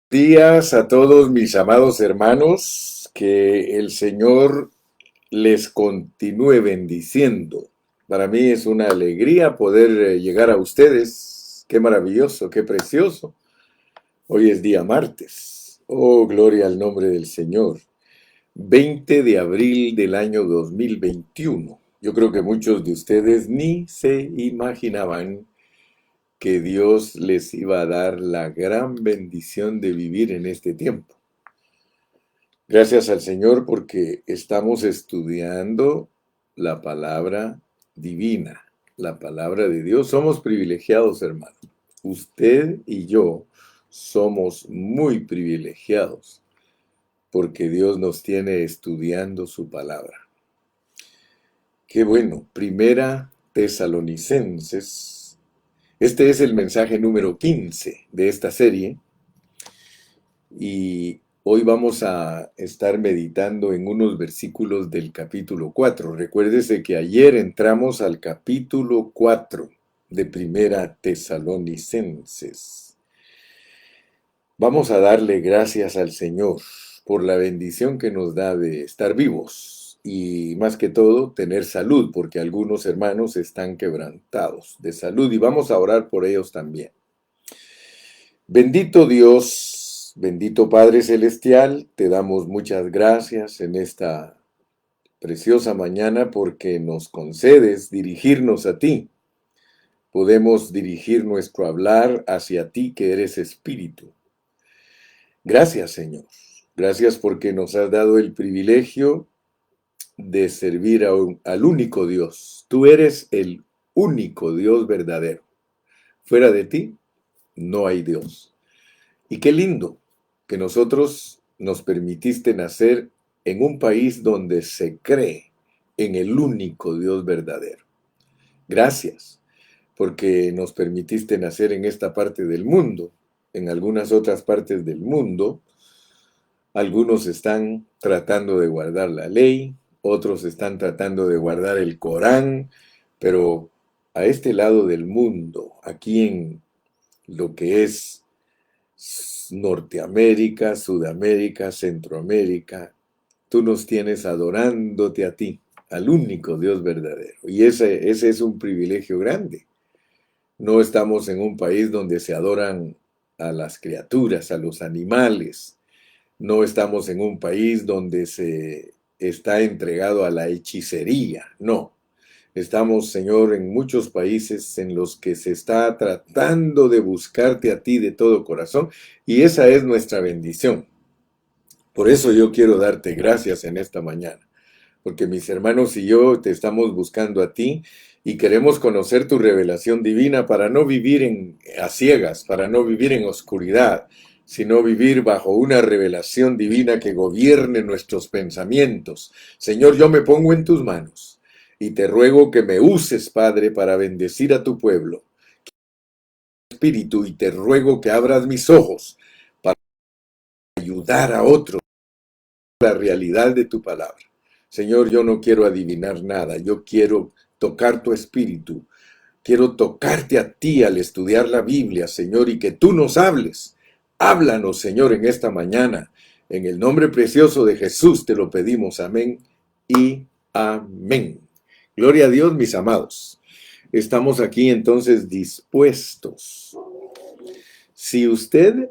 Días a todos mis amados hermanos, que el Señor les continúe bendiciendo. Para mí es una alegría poder llegar a ustedes. Qué maravilloso, qué precioso. Hoy es día martes. Oh, gloria al nombre del Señor. 20 de abril del año 2021. Yo creo que muchos de ustedes ni se imaginaban que Dios les iba a dar la gran bendición de vivir en este tiempo. Gracias al Señor porque estamos estudiando la palabra divina, la palabra de Dios. Somos privilegiados, hermano. Usted y yo somos muy privilegiados porque Dios nos tiene estudiando su palabra. Qué bueno. Primera Tesalonicenses. Este es el mensaje número 15 de esta serie. Y hoy vamos a estar meditando en unos versículos del capítulo 4. Recuérdese que ayer entramos al capítulo 4 de Primera Tesalonicenses. Vamos a darle gracias al Señor por la bendición que nos da de estar vivos y más que todo tener salud, porque algunos hermanos están quebrantados de salud y vamos a orar por ellos también. Bendito Dios, bendito Padre Celestial, te damos muchas gracias en esta preciosa mañana porque nos concedes dirigirnos a ti. Podemos dirigir nuestro hablar hacia ti que eres Espíritu. Gracias, Señor. Gracias porque nos has dado el privilegio de servir al único Dios. Tú eres el único Dios verdadero. Fuera de ti no hay Dios. Y qué lindo que nosotros nos permitiste nacer en un país donde se cree en el único Dios verdadero. Gracias, porque nos permitiste nacer en esta parte del mundo. En algunas otras partes del mundo, algunos están tratando de guardar la ley, otros están tratando de guardar el Corán, pero a este lado del mundo, aquí en lo que es Norteamérica, Sudamérica, Centroamérica, tú nos tienes adorándote a ti, al único Dios verdadero. Y ese es un privilegio grande. No estamos en un país donde se adoran a las criaturas, a los animales. No estamos en un país donde se está entregado a la hechicería. No. Estamos, Señor, en muchos países en los que se está tratando de buscarte a ti de todo corazón y esa es nuestra bendición. Por eso yo quiero darte gracias en esta mañana, porque mis hermanos y yo te estamos buscando a ti y queremos conocer tu revelación divina para no vivir a ciegas, para no vivir en oscuridad, sino vivir bajo una revelación divina que gobierne nuestros pensamientos. Señor, yo me pongo en tus manos y te ruego que me uses, Padre, para bendecir a tu pueblo, Espíritu, y te ruego que abras mis ojos para ayudar a otros a la realidad de tu palabra. Señor, yo no quiero adivinar nada, yo quiero tocar tu espíritu, quiero tocarte a ti al estudiar la Biblia, Señor, y que tú nos hables. Háblanos, Señor, en esta mañana. En el nombre precioso de Jesús te lo pedimos. Amén y amén. Gloria a Dios, mis amados. Estamos aquí entonces dispuestos. Si usted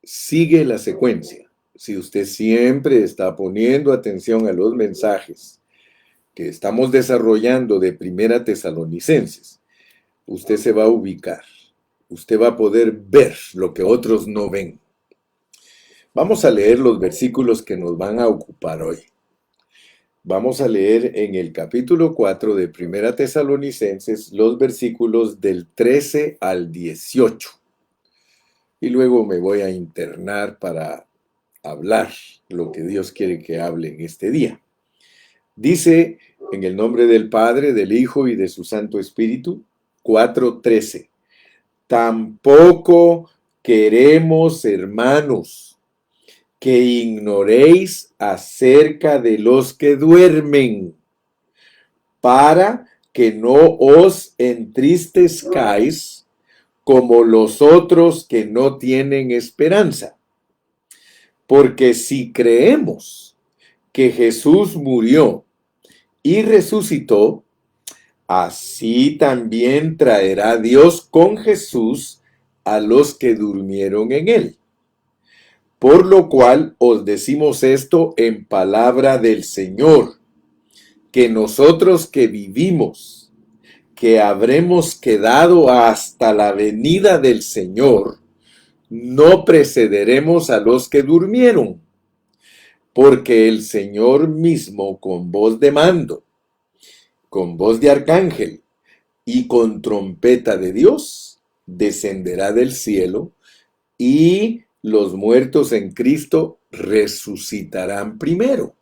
sigue la secuencia, si usted siempre está poniendo atención a los mensajes que estamos desarrollando de Primera Tesalonicenses, usted se va a ubicar. Usted va a poder ver lo que otros no ven. Vamos a leer los versículos que nos van a ocupar hoy. Vamos a leer en el capítulo 4 de Primera Tesalonicenses los versículos del 13 al 18. Y luego me voy a internar para hablar lo que Dios quiere que hable en este día. Dice, en el nombre del Padre, del Hijo y de su Santo Espíritu, 4:13. Tampoco queremos, hermanos, que ignoréis acerca de los que duermen, para que no os entristezcáis como los otros que no tienen esperanza. Porque si creemos que Jesús murió y resucitó, así también traerá Dios con Jesús a los que durmieron en él. Por lo cual os decimos esto en palabra del Señor, que nosotros que vivimos, que habremos quedado hasta la venida del Señor, no precederemos a los que durmieron, porque el Señor mismo con voz de mando, con voz de arcángel y con trompeta de Dios, descenderá del cielo, y los muertos en Cristo resucitarán primero.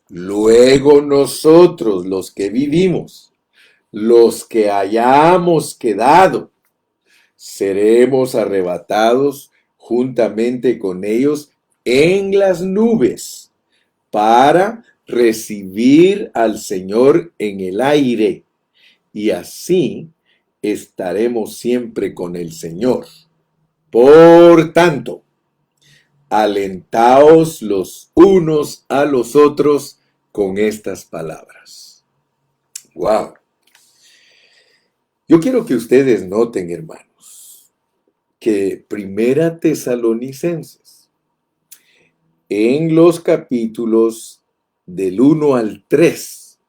Luego nosotros, los que vivimos, los que hayamos quedado, seremos arrebatados juntamente con ellos en las nubes para recibir al Señor en el aire, y así estaremos siempre con el Señor. Por tanto, alentaos los unos a los otros con estas palabras. ¡Wow! Yo quiero que ustedes noten, hermanos, que Primera Tesalonicenses, en los capítulos del 1 al 3,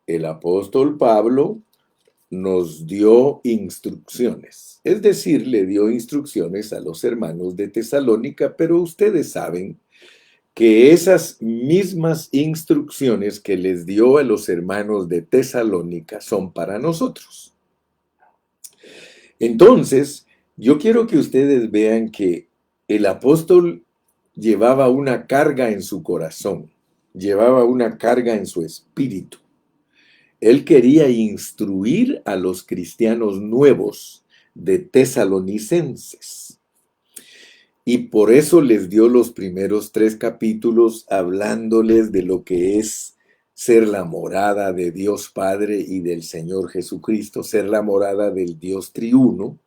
el apóstol Pablo nos dio instrucciones. Es decir, le dio instrucciones a los hermanos de Tesalónica, pero ustedes saben que esas mismas instrucciones que les dio a los hermanos de Tesalónica son para nosotros. Entonces, yo quiero que ustedes vean que el apóstol llevaba una carga en su corazón, llevaba una carga en su espíritu. Él quería instruir a los cristianos nuevos de Tesalonicenses. Y por eso les dio los primeros 3 capítulos hablándoles de lo que es ser la morada de Dios Padre y del Señor Jesucristo, ser la morada del Dios triuno,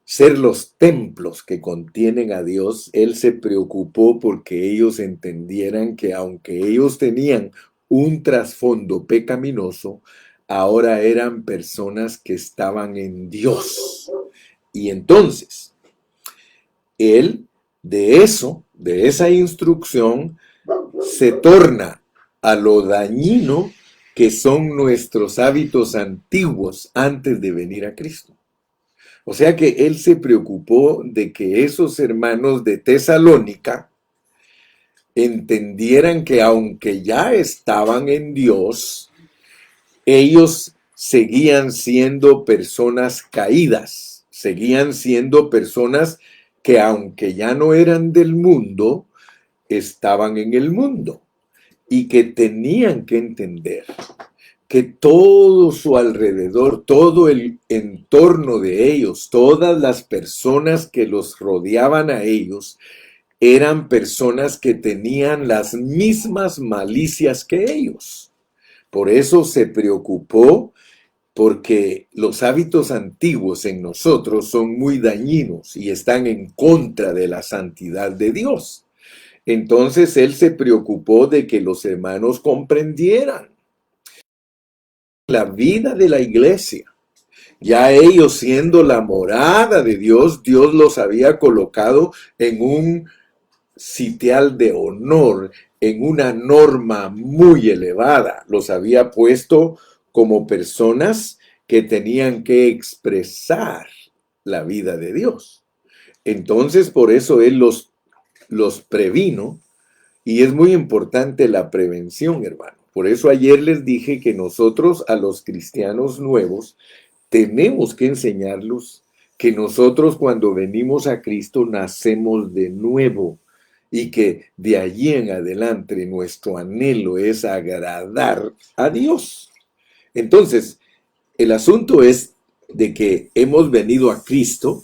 ser los templos que contienen a Dios. Él se preocupó porque ellos entendieran que aunque ellos tenían un trasfondo pecaminoso, ahora eran personas que estaban en Dios. Y entonces, él de esa instrucción, se torna a lo dañino que son nuestros hábitos antiguos antes de venir a Cristo. O sea que él se preocupó de que esos hermanos de Tesalónica entendieran que aunque ya estaban en Dios, ellos seguían siendo personas caídas, seguían siendo personas que aunque ya no eran del mundo, estaban en el mundo, y que tenían que entender que todo su alrededor, todo el entorno de ellos, todas las personas que los rodeaban a ellos, eran personas que tenían las mismas malicias que ellos. Por eso se preocupó, porque los hábitos antiguos en nosotros son muy dañinos y están en contra de la santidad de Dios. Entonces él se preocupó de que los hermanos comprendieran la vida de la iglesia. Ya ellos siendo la morada de Dios, Dios los había colocado en un sitial de honor, en una norma muy elevada. Los había puesto como personas que tenían que expresar la vida de Dios. Entonces, por eso Él los previno, y es muy importante la prevención, hermano. Por eso ayer les dije que nosotros a los cristianos nuevos tenemos que enseñarlos que nosotros cuando venimos a Cristo nacemos de nuevo, y que de allí en adelante nuestro anhelo es agradar a Dios. Entonces, el asunto es de que hemos venido a Cristo,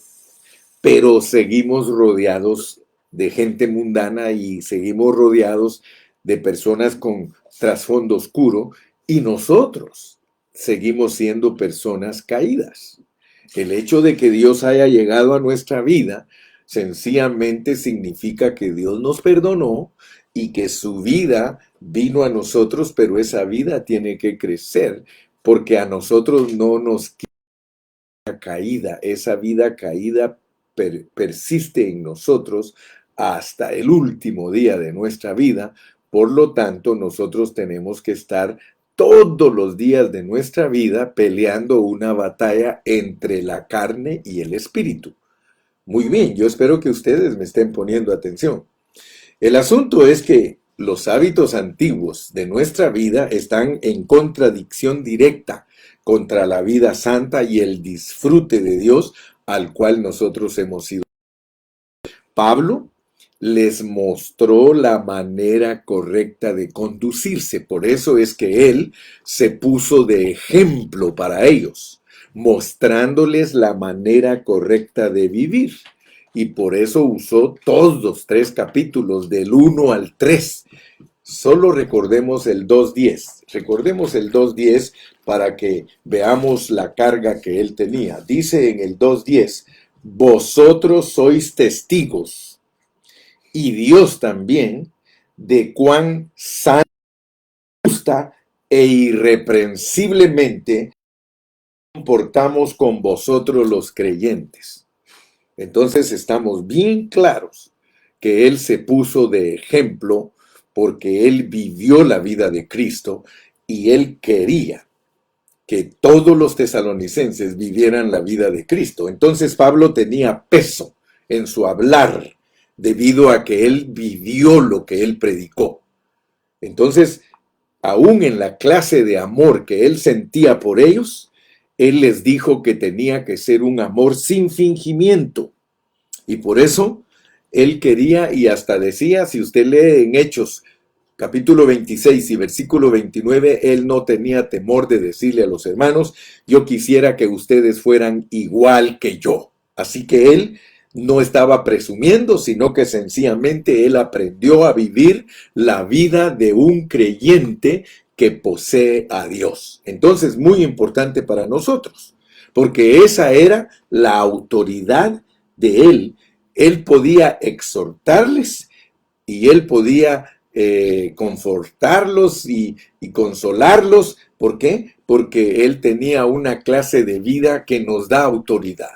pero seguimos rodeados de gente mundana y seguimos rodeados de personas con trasfondo oscuro, y nosotros seguimos siendo personas caídas. El hecho de que Dios haya llegado a nuestra vida sencillamente significa que Dios nos perdonó y que su vida vino a nosotros, pero esa vida tiene que crecer porque a nosotros no nos queda caída. Esa vida caída persiste en nosotros hasta el último día de nuestra vida. Por lo tanto, nosotros tenemos que estar todos los días de nuestra vida peleando una batalla entre la carne y el espíritu. Muy bien, yo espero que ustedes me estén poniendo atención. El asunto es que los hábitos antiguos de nuestra vida están en contradicción directa contra la vida santa y el disfrute de Dios al cual nosotros hemos sido. Pablo les mostró la manera correcta de conducirse. Por eso es que él se puso de ejemplo para ellos, mostrándoles la manera correcta de vivir. Y por eso usó todos los 3 capítulos, del 1 al 3. Solo recordemos el 2:10. Recordemos el 2:10 para que veamos la carga que él tenía. Dice en el 2:10, vosotros sois testigos, y Dios también, de cuán santa, justa e irreprensiblemente comportamos con vosotros los creyentes. Entonces estamos bien claros que Él se puso de ejemplo porque Él vivió la vida de Cristo y Él quería que todos los tesalonicenses vivieran la vida de Cristo. Entonces Pablo tenía peso en su hablar debido a que Él vivió lo que Él predicó. Entonces, aún en la clase de amor que Él sentía por ellos, Él les dijo que tenía que ser un amor sin fingimiento. Y por eso él quería, y hasta decía, si usted lee en Hechos capítulo 26 y versículo 29, él no tenía temor de decirle a los hermanos, yo quisiera que ustedes fueran igual que yo. Así que él no estaba presumiendo, sino que sencillamente él aprendió a vivir la vida de un creyente que posee a Dios. Entonces, muy importante para nosotros, porque esa era la autoridad de él. Él podía exhortarles y él podía confortarlos y consolarlos. ¿Por qué? Porque él tenía una clase de vida que nos da autoridad.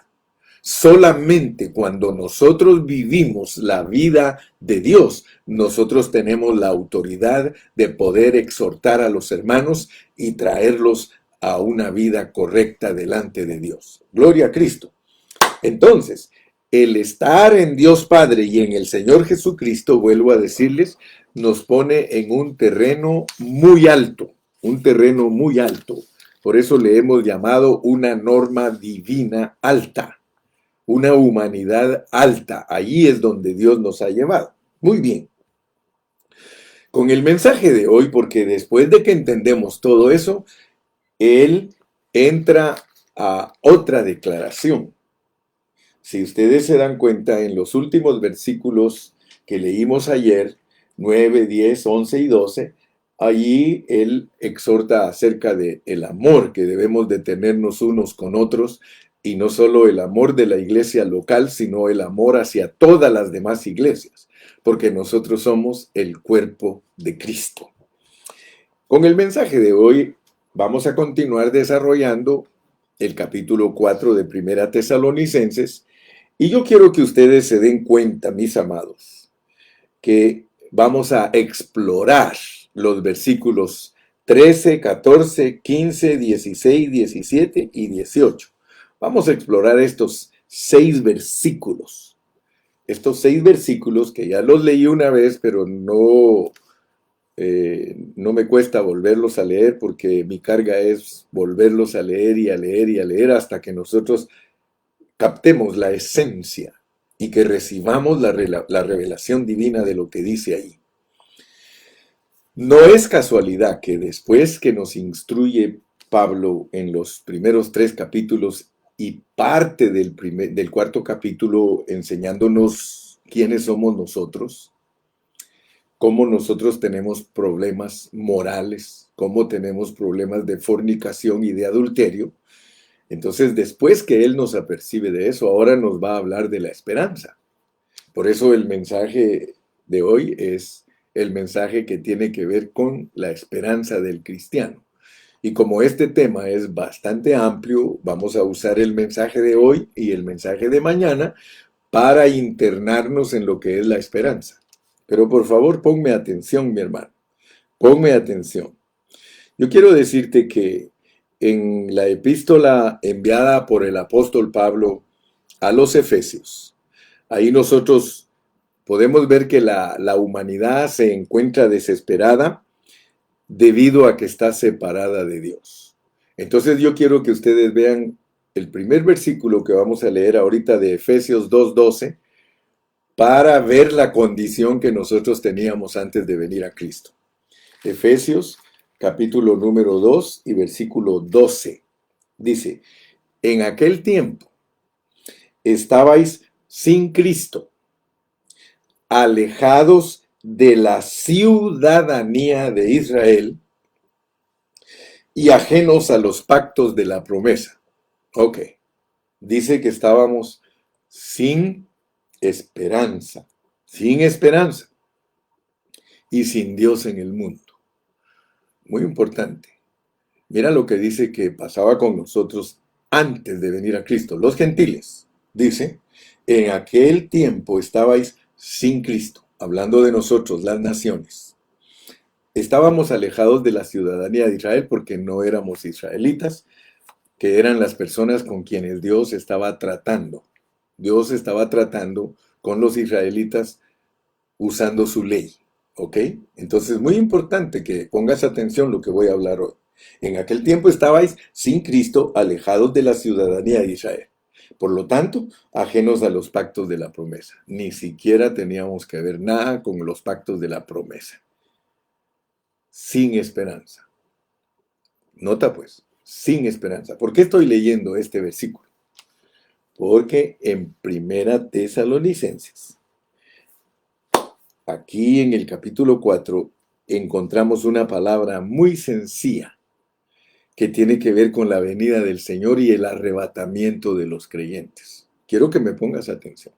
Solamente cuando nosotros vivimos la vida de Dios, nosotros tenemos la autoridad de poder exhortar a los hermanos y traerlos a una vida correcta delante de Dios. Gloria a Cristo. Entonces, el estar en Dios Padre y en el Señor Jesucristo, vuelvo a decirles, nos pone en un terreno muy alto, un terreno muy alto. Por eso le hemos llamado una norma divina alta, una humanidad alta. Allí es donde Dios nos ha llevado. Muy bien. Con el mensaje de hoy, porque después de que entendemos todo eso, Él entra a otra declaración. Si ustedes se dan cuenta, en los últimos versículos que leímos ayer, 9, 10, 11 y 12, allí él exhorta acerca de el amor que debemos de tenernos unos con otros, y no solo el amor de la iglesia local, sino el amor hacia todas las demás iglesias, porque nosotros somos el cuerpo de Cristo. Con el mensaje de hoy vamos a continuar desarrollando el capítulo 4 de Primera Tesalonicenses. Y yo quiero que ustedes se den cuenta, mis amados, que vamos a explorar los versículos 13, 14, 15, 16, 17 y 18. Vamos a explorar estos 6 versículos. Estos 6 versículos que ya los leí una vez, pero no me cuesta volverlos a leer porque mi carga es volverlos a leer y a leer y a leer hasta que nosotros captemos la esencia y que recibamos la revelación divina de lo que dice ahí. No es casualidad que después que nos instruye Pablo en los primeros 3 capítulos y parte del cuarto capítulo enseñándonos quiénes somos nosotros, cómo nosotros tenemos problemas morales, cómo tenemos problemas de fornicación y de adulterio, Entonces, después que Él nos apercibe de eso, ahora nos va a hablar de la esperanza. Por eso el mensaje de hoy es el mensaje que tiene que ver con la esperanza del cristiano. Y como este tema es bastante amplio, vamos a usar el mensaje de hoy y el mensaje de mañana para internarnos en lo que es la esperanza. Pero por favor, ponme atención, mi hermano. Ponme atención. Yo quiero decirte que en la epístola enviada por el apóstol Pablo a los Efesios, ahí nosotros podemos ver que la humanidad se encuentra desesperada debido a que está separada de Dios. Entonces yo quiero que ustedes vean el primer versículo que vamos a leer ahorita de Efesios 2:12 para ver la condición que nosotros teníamos antes de venir a Cristo. Efesios capítulo número 2 y versículo 12. Dice, en aquel tiempo estabais sin Cristo, alejados de la ciudadanía de Israel y ajenos a los pactos de la promesa. Ok, dice que estábamos sin esperanza y sin Dios en el mundo. Muy importante. Mira lo que dice que pasaba con nosotros antes de venir a Cristo. Los gentiles, dice, en aquel tiempo estabais sin Cristo, hablando de nosotros, las naciones. Estábamos alejados de la ciudadanía de Israel porque no éramos israelitas, que eran las personas con quienes Dios estaba tratando. Dios estaba tratando con los israelitas usando su ley, ¿ok? Entonces, muy importante que pongas atención a lo que voy a hablar hoy. En aquel tiempo estabais sin Cristo, alejados de la ciudadanía de Israel. Por lo tanto, ajenos a los pactos de la promesa. Ni siquiera teníamos que ver nada con los pactos de la promesa. Sin esperanza. Nota pues, sin esperanza. ¿Por qué estoy leyendo este versículo? Porque en Primera Tesalonicenses, aquí en el capítulo 4, encontramos una palabra muy sencilla que tiene que ver con la venida del Señor y el arrebatamiento de los creyentes. Quiero que me pongas atención.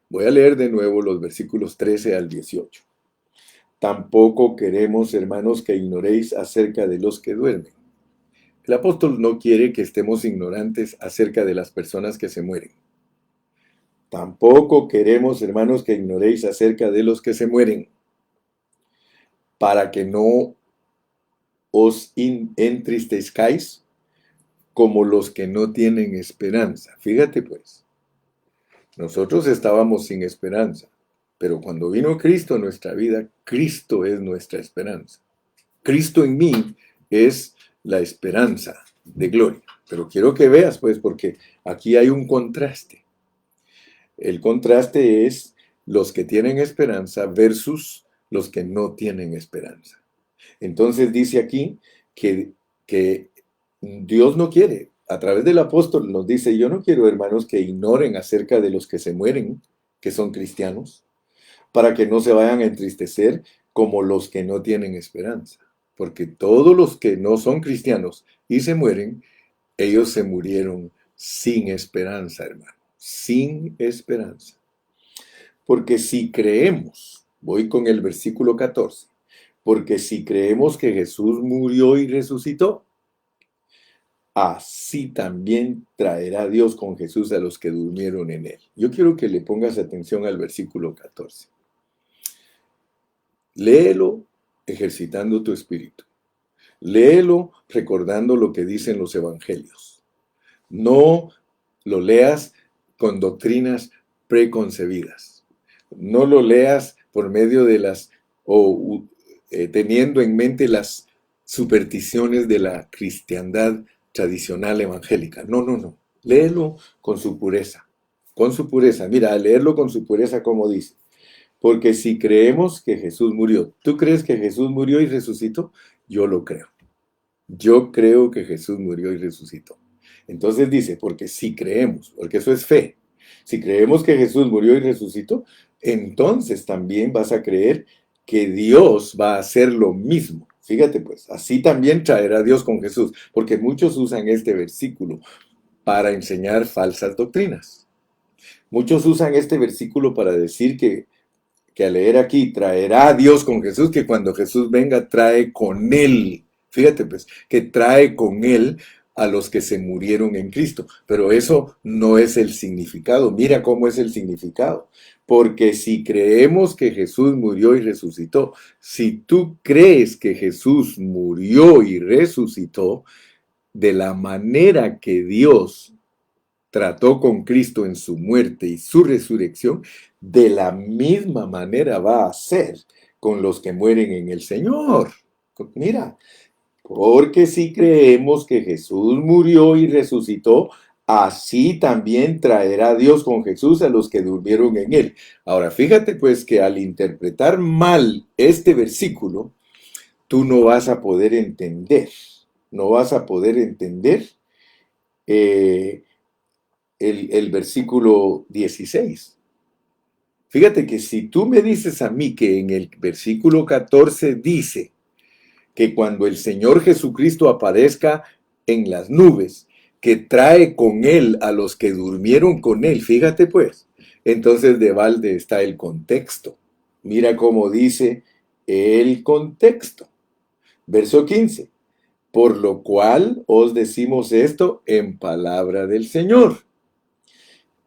Voy a leer de nuevo los versículos 13 al 18. Tampoco queremos, hermanos, que ignoréis acerca de los que duermen. El apóstol no quiere que estemos ignorantes acerca de las personas que se mueren. Tampoco queremos, hermanos, que ignoréis acerca de los que se mueren, para que no os entristezcáis como los que no tienen esperanza. Fíjate pues, nosotros estábamos sin esperanza, pero cuando vino Cristo a nuestra vida, Cristo es nuestra esperanza. Cristo en mí es la esperanza de gloria. Pero quiero que veas pues, porque aquí hay un contraste. El contraste es los que tienen esperanza versus los que no tienen esperanza. Entonces dice aquí que Dios no quiere. A través del apóstol nos dice, yo no quiero, hermanos, que ignoren acerca de los que se mueren, que son cristianos, para que no se vayan a entristecer como los que no tienen esperanza. Porque todos los que no son cristianos y se mueren, ellos se murieron sin esperanza, hermano. Sin esperanza. Porque si creemos, voy con el versículo 14, porque si creemos que Jesús murió y resucitó, así también traerá Dios con Jesús a los que durmieron en él. Yo quiero que le pongas atención al versículo 14. Léelo ejercitando tu espíritu. Léelo recordando lo que dicen los evangelios. No lo leas con doctrinas preconcebidas. No lo leas por medio de teniendo en mente las supersticiones de la cristiandad tradicional evangélica. No, no, no. Léelo con su pureza. Con su pureza. Mira, leerlo con su pureza como dice. Porque si creemos que Jesús murió, ¿tú crees que Jesús murió y resucitó? Yo lo creo. Yo creo que Jesús murió y resucitó. Entonces dice, porque si creemos, porque eso es fe, si creemos que Jesús murió y resucitó, entonces también vas a creer que Dios va a hacer lo mismo. Fíjate pues, así también traerá Dios con Jesús, porque muchos usan este versículo para enseñar falsas doctrinas. Muchos usan este versículo para decir que al leer aquí, traerá a Dios con Jesús, que cuando Jesús venga trae con él, fíjate pues, que trae con él a los que se murieron en Cristo. Pero eso no es el significado. Mira cómo es el significado. Porque si creemos que Jesús murió y resucitó, si tú crees que Jesús murió y resucitó, de la manera que Dios trató con Cristo en su muerte y su resurrección, de la misma manera va a hacer con los que mueren en el Señor. Mira, porque si creemos que Jesús murió y resucitó, así también traerá Dios con Jesús a los que durmieron en él. Ahora, fíjate pues que al interpretar mal este versículo, tú no vas a poder entender, no vas a poder entender eh, el versículo 16. Fíjate que si tú me dices a mí que en el versículo 14 dice que cuando el Señor Jesucristo aparezca en las nubes, que trae con él a los que durmieron con él, fíjate pues, entonces de balde está el contexto. Mira cómo dice el contexto. Verso 15. Por lo cual os decimos esto en palabra del Señor,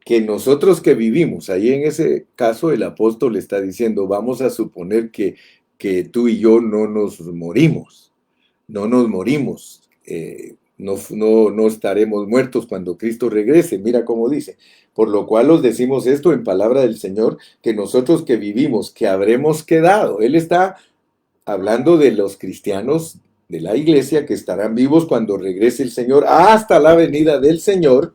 que nosotros que vivimos, ahí en ese caso el apóstol está diciendo, vamos a suponer que tú y yo no nos morimos, no estaremos muertos cuando Cristo regrese. Mira cómo dice, por lo cual os decimos esto en palabra del Señor, que nosotros que vivimos, que habremos quedado. Él está hablando de los cristianos de la iglesia que estarán vivos cuando regrese el Señor hasta la venida del Señor.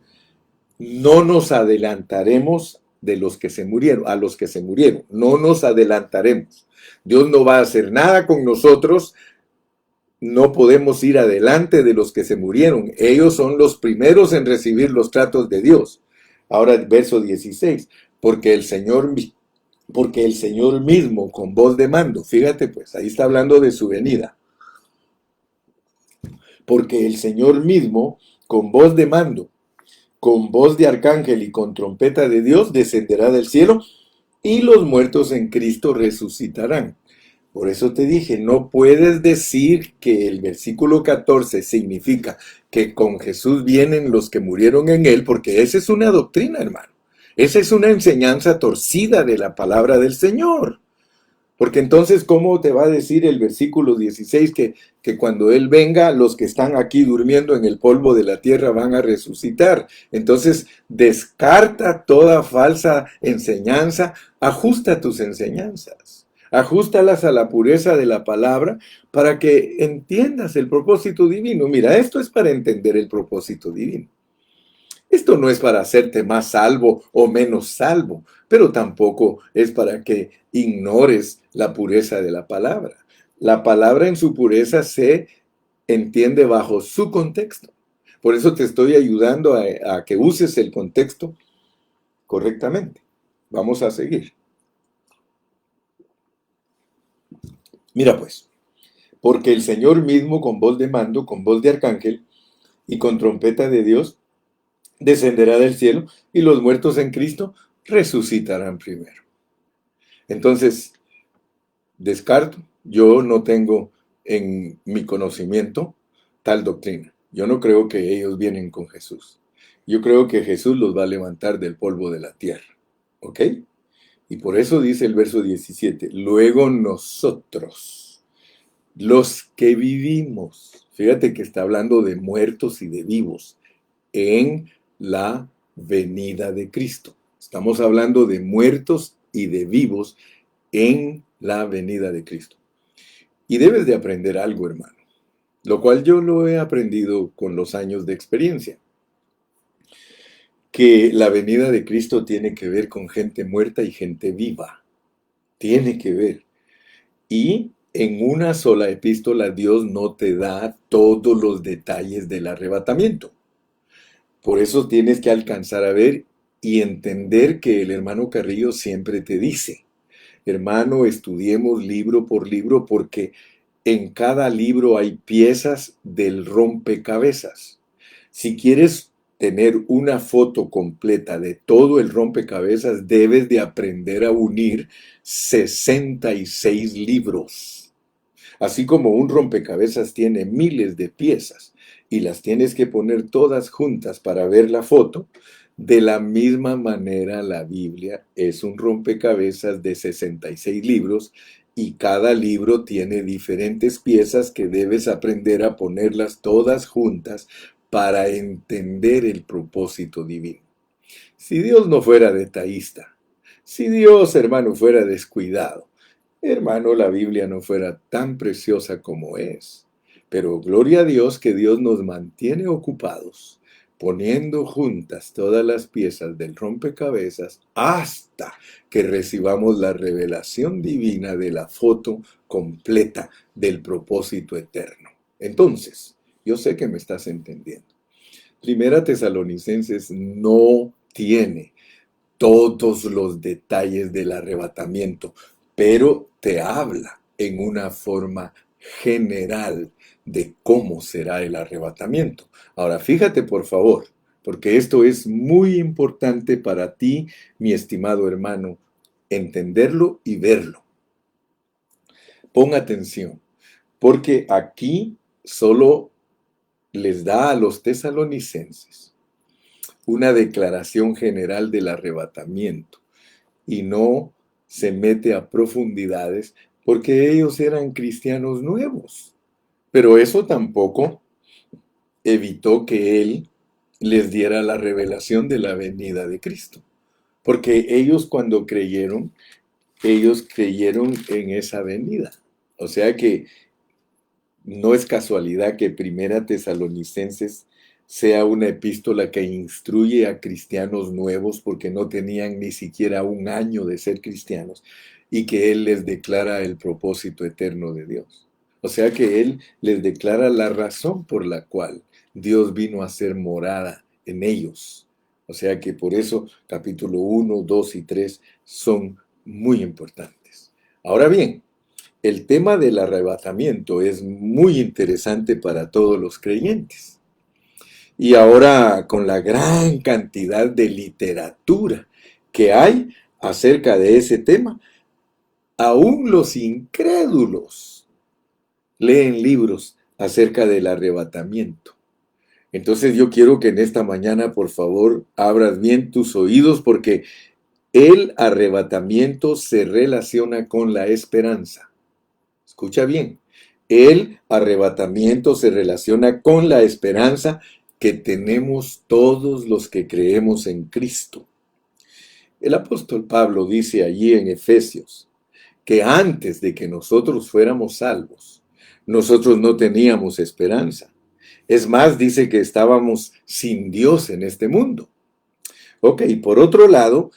No nos adelantaremos de los que se murieron, a los que se murieron, no nos adelantaremos. Dios no va a hacer nada con nosotros, no podemos ir adelante de los que se murieron. Ellos son los primeros en recibir los tratos de Dios. Ahora el verso 16, porque el Señor mismo con voz de mando, fíjate pues, ahí está hablando de su venida. Porque el Señor mismo con voz de mando, con voz de arcángel y con trompeta de Dios, descenderá del cielo y los muertos en Cristo resucitarán. Por eso te dije, no puedes decir que el versículo 14 significa que con Jesús vienen los que murieron en él, porque esa es una doctrina, hermano. Esa es una enseñanza torcida de la palabra del Señor. Porque entonces, ¿cómo te va a decir el versículo 16 que cuando Él venga, los que están aquí durmiendo en el polvo de la tierra van a resucitar? Entonces, descarta toda falsa enseñanza, ajusta tus enseñanzas, ajustalas a la pureza de la palabra para que entiendas el propósito divino. Mira, esto es para entender el propósito divino. Esto no es para hacerte más salvo o menos salvo, pero tampoco es para que ignores la pureza de la palabra. La palabra en su pureza se entiende bajo su contexto. Por eso te estoy ayudando a que uses el contexto correctamente. Vamos a seguir. Mira pues, porque el Señor mismo con voz de mando, con voz de arcángel y con trompeta de Dios, descenderá del cielo y los muertos en Cristo resucitarán primero. Entonces, descarto, yo no tengo en mi conocimiento tal doctrina. Yo no creo que ellos vienen con Jesús. Yo creo que Jesús los va a levantar del polvo de la tierra. ¿Ok? Y por eso dice el verso 17, luego nosotros, los que vivimos, fíjate que está hablando de muertos y de vivos, en la venida de Cristo. Estamos hablando de muertos y de vivos en la venida de Cristo. Y debes de aprender algo, hermano, lo cual yo lo he aprendido con los años de experiencia, que la venida de Cristo tiene que ver con gente muerta y gente viva. Tiene que ver. Y en una sola epístola Dios no te da todos los detalles del arrebatamiento. Por eso tienes que alcanzar a ver y entender que el hermano Carrillo siempre te dice, hermano, estudiemos libro por libro porque en cada libro hay piezas del rompecabezas. Si quieres tener una foto completa de todo el rompecabezas, debes de aprender a unir 66 libros. Así como un rompecabezas tiene miles de piezas y las tienes que poner todas juntas para ver la foto, de la misma manera la Biblia es un rompecabezas de 66 libros y cada libro tiene diferentes piezas que debes aprender a ponerlas todas juntas para entender el propósito divino. Si Dios no fuera detallista, si Dios, hermano, fuera descuidado, hermano, la Biblia no fuera tan preciosa como es. Pero gloria a Dios que Dios nos mantiene ocupados, poniendo juntas todas las piezas del rompecabezas hasta que recibamos la revelación divina de la foto completa del propósito eterno. Entonces, yo sé que me estás entendiendo. Primera Tesalonicenses no tiene todos los detalles del arrebatamiento, pero te habla en una forma general de cómo será el arrebatamiento. Ahora, fíjate por favor, porque esto es muy importante para ti, mi estimado hermano, entenderlo y verlo. Pon atención, porque aquí solo les da a los tesalonicenses una declaración general del arrebatamiento y no se mete a profundidades porque ellos eran cristianos nuevos. Pero eso tampoco evitó que él les diera la revelación de la venida de Cristo. Porque ellos creyeron en esa venida. O sea que no es casualidad que Primera Tesalonicenses sea una epístola que instruye a cristianos nuevos porque no tenían ni siquiera un año de ser cristianos y que Él les declara el propósito eterno de Dios. O sea que Él les declara la razón por la cual Dios vino a ser morada en ellos. O sea que por eso capítulo 1, 2 y 3 son muy importantes. Ahora bien, el tema del arrebatamiento es muy interesante para todos los creyentes. Y ahora con la gran cantidad de literatura que hay acerca de ese tema, aún los incrédulos leen libros acerca del arrebatamiento. Entonces yo quiero que en esta mañana, por favor, abras bien tus oídos porque el arrebatamiento se relaciona con la esperanza. Escucha bien, el arrebatamiento se relaciona con la esperanza que tenemos todos los que creemos en Cristo. El apóstol Pablo dice allí en Efesios que antes de que nosotros fuéramos salvos, nosotros no teníamos esperanza. Es más, dice que estábamos sin Dios en este mundo. Ok, por otro lado,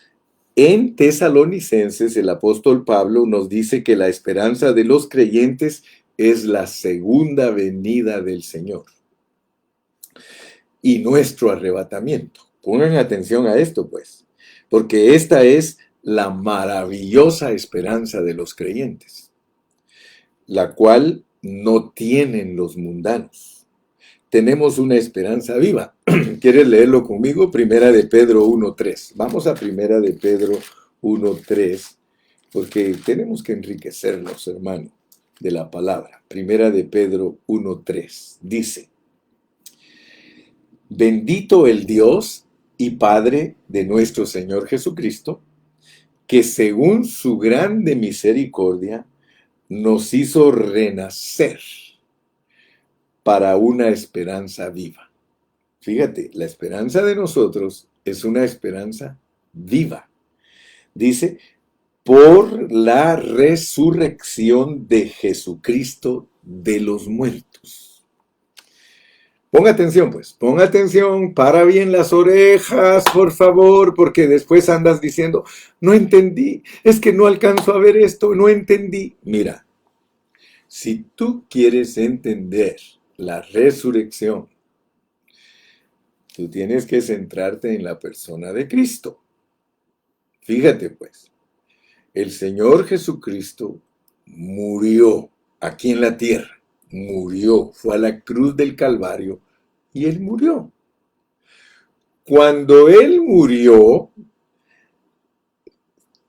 en Tesalonicenses, el apóstol Pablo nos dice que la esperanza de los creyentes es la segunda venida del Señor y nuestro arrebatamiento. Pongan atención a esto, pues, porque esta es la maravillosa esperanza de los creyentes, la cual no tienen los mundanos. Tenemos una esperanza viva. ¿Quieres leerlo conmigo? Primera de Pedro 1:3. Vamos a Primera de Pedro 1:3, porque tenemos que enriquecernos, hermano, de la palabra. Primera de Pedro 1:3. Dice, bendito el Dios y Padre de nuestro Señor Jesucristo, que según su grande misericordia nos hizo renacer para una esperanza viva. Fíjate, la esperanza de nosotros es una esperanza viva. Dice, por la resurrección de Jesucristo de los muertos. Ponga atención, pues, ponga atención, para bien las orejas, por favor, porque después andas diciendo, no entendí, es que no alcanzo a ver esto, no entendí. Mira, si tú quieres entender la resurrección, tú tienes que centrarte en la persona de Cristo. Fíjate pues, el Señor Jesucristo murió aquí en la tierra. Murió, fue a la cruz del Calvario y Él murió. Cuando Él murió,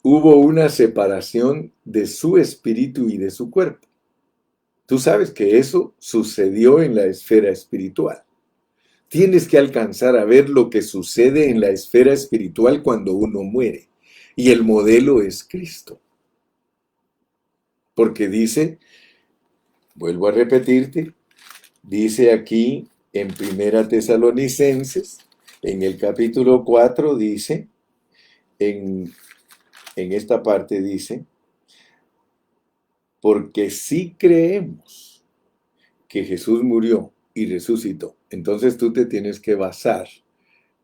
hubo una separación de su espíritu y de su cuerpo. Tú sabes que eso sucedió en la esfera espiritual. Tienes que alcanzar a ver lo que sucede en la esfera espiritual cuando uno muere. Y el modelo es Cristo. Porque dice, vuelvo a repetirte, dice aquí en Primera Tesalonicenses, en el capítulo 4 dice, en esta parte dice, porque si creemos que Jesús murió y resucitó, entonces tú te tienes que basar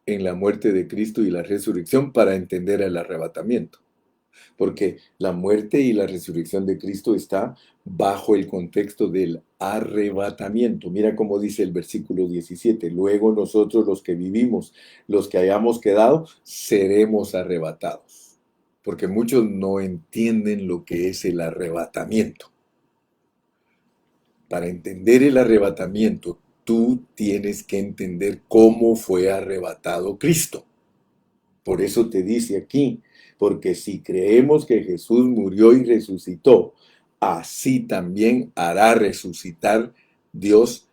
en la muerte de Cristo y la resurrección para entender el arrebatamiento. Porque la muerte y la resurrección de Cristo está bajo el contexto del arrebatamiento. Mira cómo dice el versículo 17. Luego nosotros los que vivimos, los que hayamos quedado, seremos arrebatados. Porque muchos no entienden lo que es el arrebatamiento. Para entender el arrebatamiento, tú tienes que entender cómo fue arrebatado Cristo. Por eso te dice aquí, porque si creemos que Jesús murió y resucitó, así también hará resucitar Dios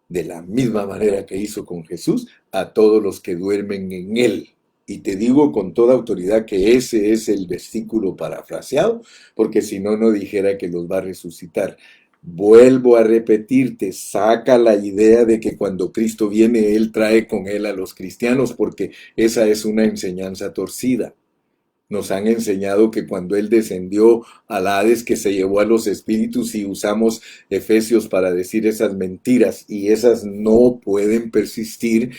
de la misma manera que hizo con Jesús a todos los que duermen en Él. Y te digo con toda autoridad que ese es el versículo parafraseado, porque si no, no dijera que los va a resucitar. Vuelvo a repetirte, saca la idea de que cuando Cristo viene, Él trae con Él a los cristianos, porque esa es una enseñanza torcida. Nos han enseñado que cuando Él descendió al Hades, que se llevó a los espíritus, y usamos Efesios para decir esas mentiras, y esas no pueden persistir,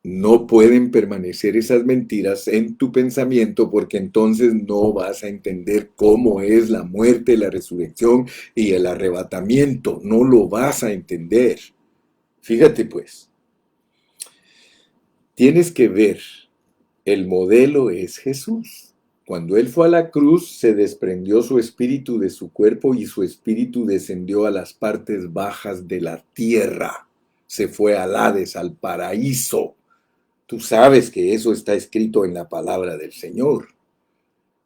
no pueden permanecer esas mentiras en tu pensamiento, porque entonces no vas a entender cómo es la muerte, la resurrección y el arrebatamiento. No lo vas a entender. Fíjate pues, tienes que ver, el modelo es Jesús. Cuando Él fue a la cruz, se desprendió su espíritu de su cuerpo y su espíritu descendió a las partes bajas de la tierra. Se fue al Hades, al paraíso. Tú sabes que eso está escrito en la palabra del Señor.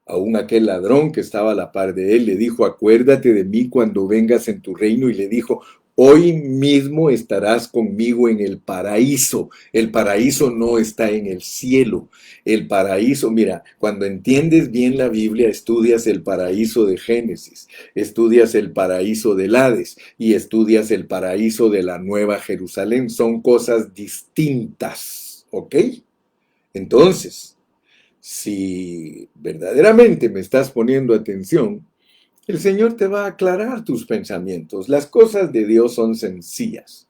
Aún aquel ladrón que estaba a la par de él le dijo, acuérdate de mí cuando vengas en tu reino, y le dijo, hoy mismo estarás conmigo en el paraíso. El paraíso no está en el cielo. El paraíso, mira, cuando entiendes bien la Biblia, estudias el paraíso de Génesis, estudias el paraíso del Hades y estudias el paraíso de la Nueva Jerusalén. Son cosas distintas, ¿ok? Entonces, si verdaderamente me estás poniendo atención, el Señor te va a aclarar tus pensamientos. Las cosas de Dios son sencillas.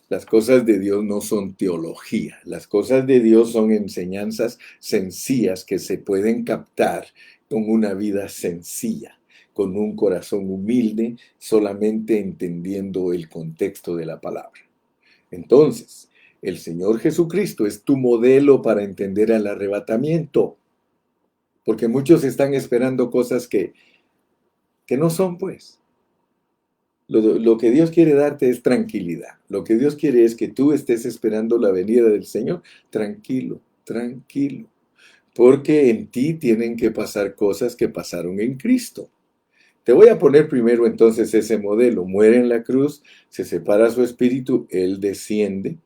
Las cosas de Dios no son teología. Las cosas de Dios son enseñanzas sencillas que se pueden captar con una vida sencilla, con un corazón humilde, solamente entendiendo el contexto de la palabra. Entonces, el Señor Jesucristo es tu modelo para entender el arrebatamiento, porque muchos están esperando cosas que no son, pues. Lo que Dios quiere darte es tranquilidad. Lo que Dios quiere es que tú estés esperando la venida del Señor tranquilo, tranquilo, porque en ti tienen que pasar cosas que pasaron en Cristo. Te voy a poner primero entonces ese modelo. Muere en la cruz, se separa su espíritu, Él desciende,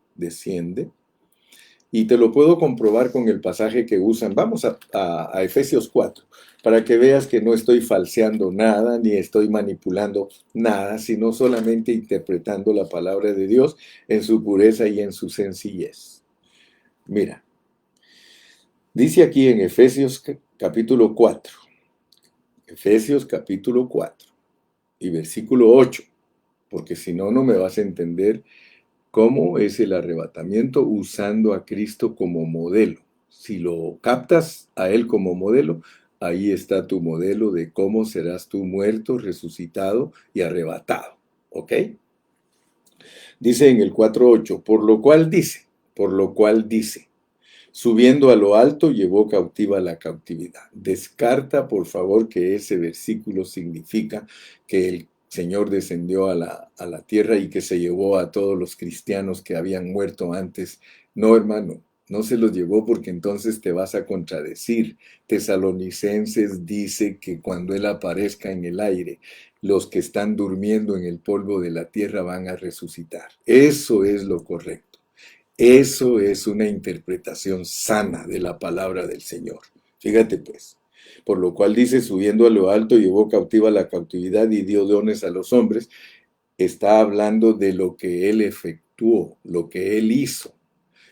y te lo puedo comprobar con el pasaje que usan. Vamos a Efesios 4, para que veas que no estoy falseando nada, ni estoy manipulando nada, sino solamente interpretando la palabra de Dios en su pureza y en su sencillez. Mira, dice aquí en Efesios capítulo 4, Efesios capítulo 4 y versículo 8, porque si no, no me vas a entender cómo es el arrebatamiento usando a Cristo como modelo. Si lo captas a Él como modelo, ahí está tu modelo de cómo serás tú muerto, resucitado y arrebatado. ¿Ok? Dice en el 4:8, por lo cual dice, subiendo a lo alto llevó cautiva la cautividad. Descarta, por favor, que ese versículo significa que el Señor descendió a la tierra y que se llevó a todos los cristianos que habían muerto antes. No, hermano, no se los llevó porque entonces te vas a contradecir. Tesalonicenses dice que cuando Él aparezca en el aire, los que están durmiendo en el polvo de la tierra van a resucitar. Eso es lo correcto. Eso es una interpretación sana de la palabra del Señor. Fíjate pues. Por lo cual dice, subiendo a lo alto, llevó cautiva la cautividad y dio dones a los hombres. Está hablando de lo que Él efectuó, lo que Él hizo.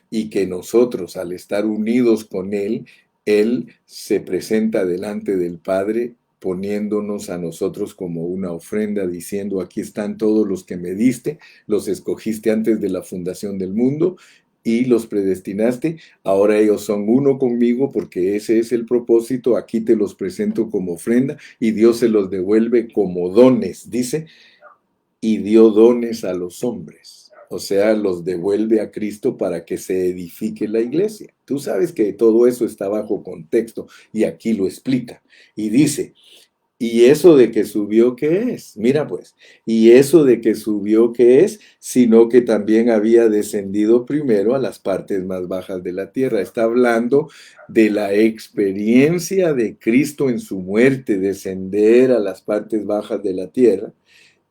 Y que nosotros, al estar unidos con Él se presenta delante del Padre, poniéndonos a nosotros como una ofrenda, diciendo, aquí están todos los que me diste, los escogiste antes de la fundación del mundo, y los predestinaste, ahora ellos son uno conmigo porque ese es el propósito, aquí te los presento como ofrenda y Dios se los devuelve como dones, dice, y dio dones a los hombres, o sea, los devuelve a Cristo para que se edifique la iglesia. Tú sabes que todo eso está bajo contexto y aquí lo explica y dice, ¿y eso de que subió qué es? Mira pues, ¿y eso de que subió qué es? Sino que también había descendido primero a las partes más bajas de la tierra. Está hablando de la experiencia de Cristo en su muerte, descender a las partes bajas de la tierra.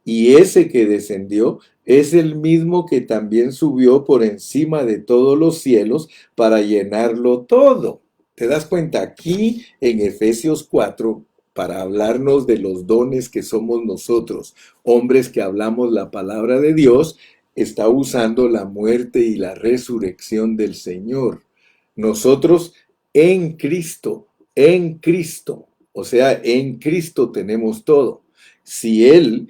Y ese que descendió es el mismo que también subió por encima de todos los cielos para llenarlo todo. ¿Te das cuenta? Aquí en Efesios 4, para hablarnos de los dones que somos nosotros, hombres que hablamos la palabra de Dios, está usando la muerte y la resurrección del Señor. Nosotros en Cristo, o sea, en Cristo tenemos todo. Si Él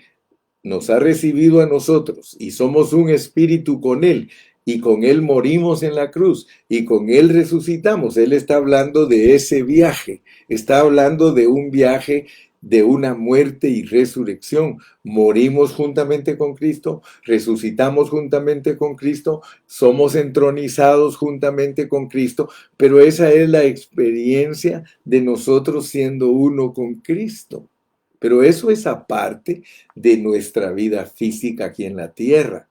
nos ha recibido a nosotros y somos un espíritu con Él y con Él morimos en la cruz y con Él resucitamos. Él está hablando de ese viaje, está hablando de un viaje de una muerte y resurrección. Morimos juntamente con Cristo, resucitamos juntamente con Cristo, somos entronizados juntamente con Cristo, pero esa es la experiencia de nosotros siendo uno con Cristo. Pero eso es aparte de nuestra vida física aquí en la tierra.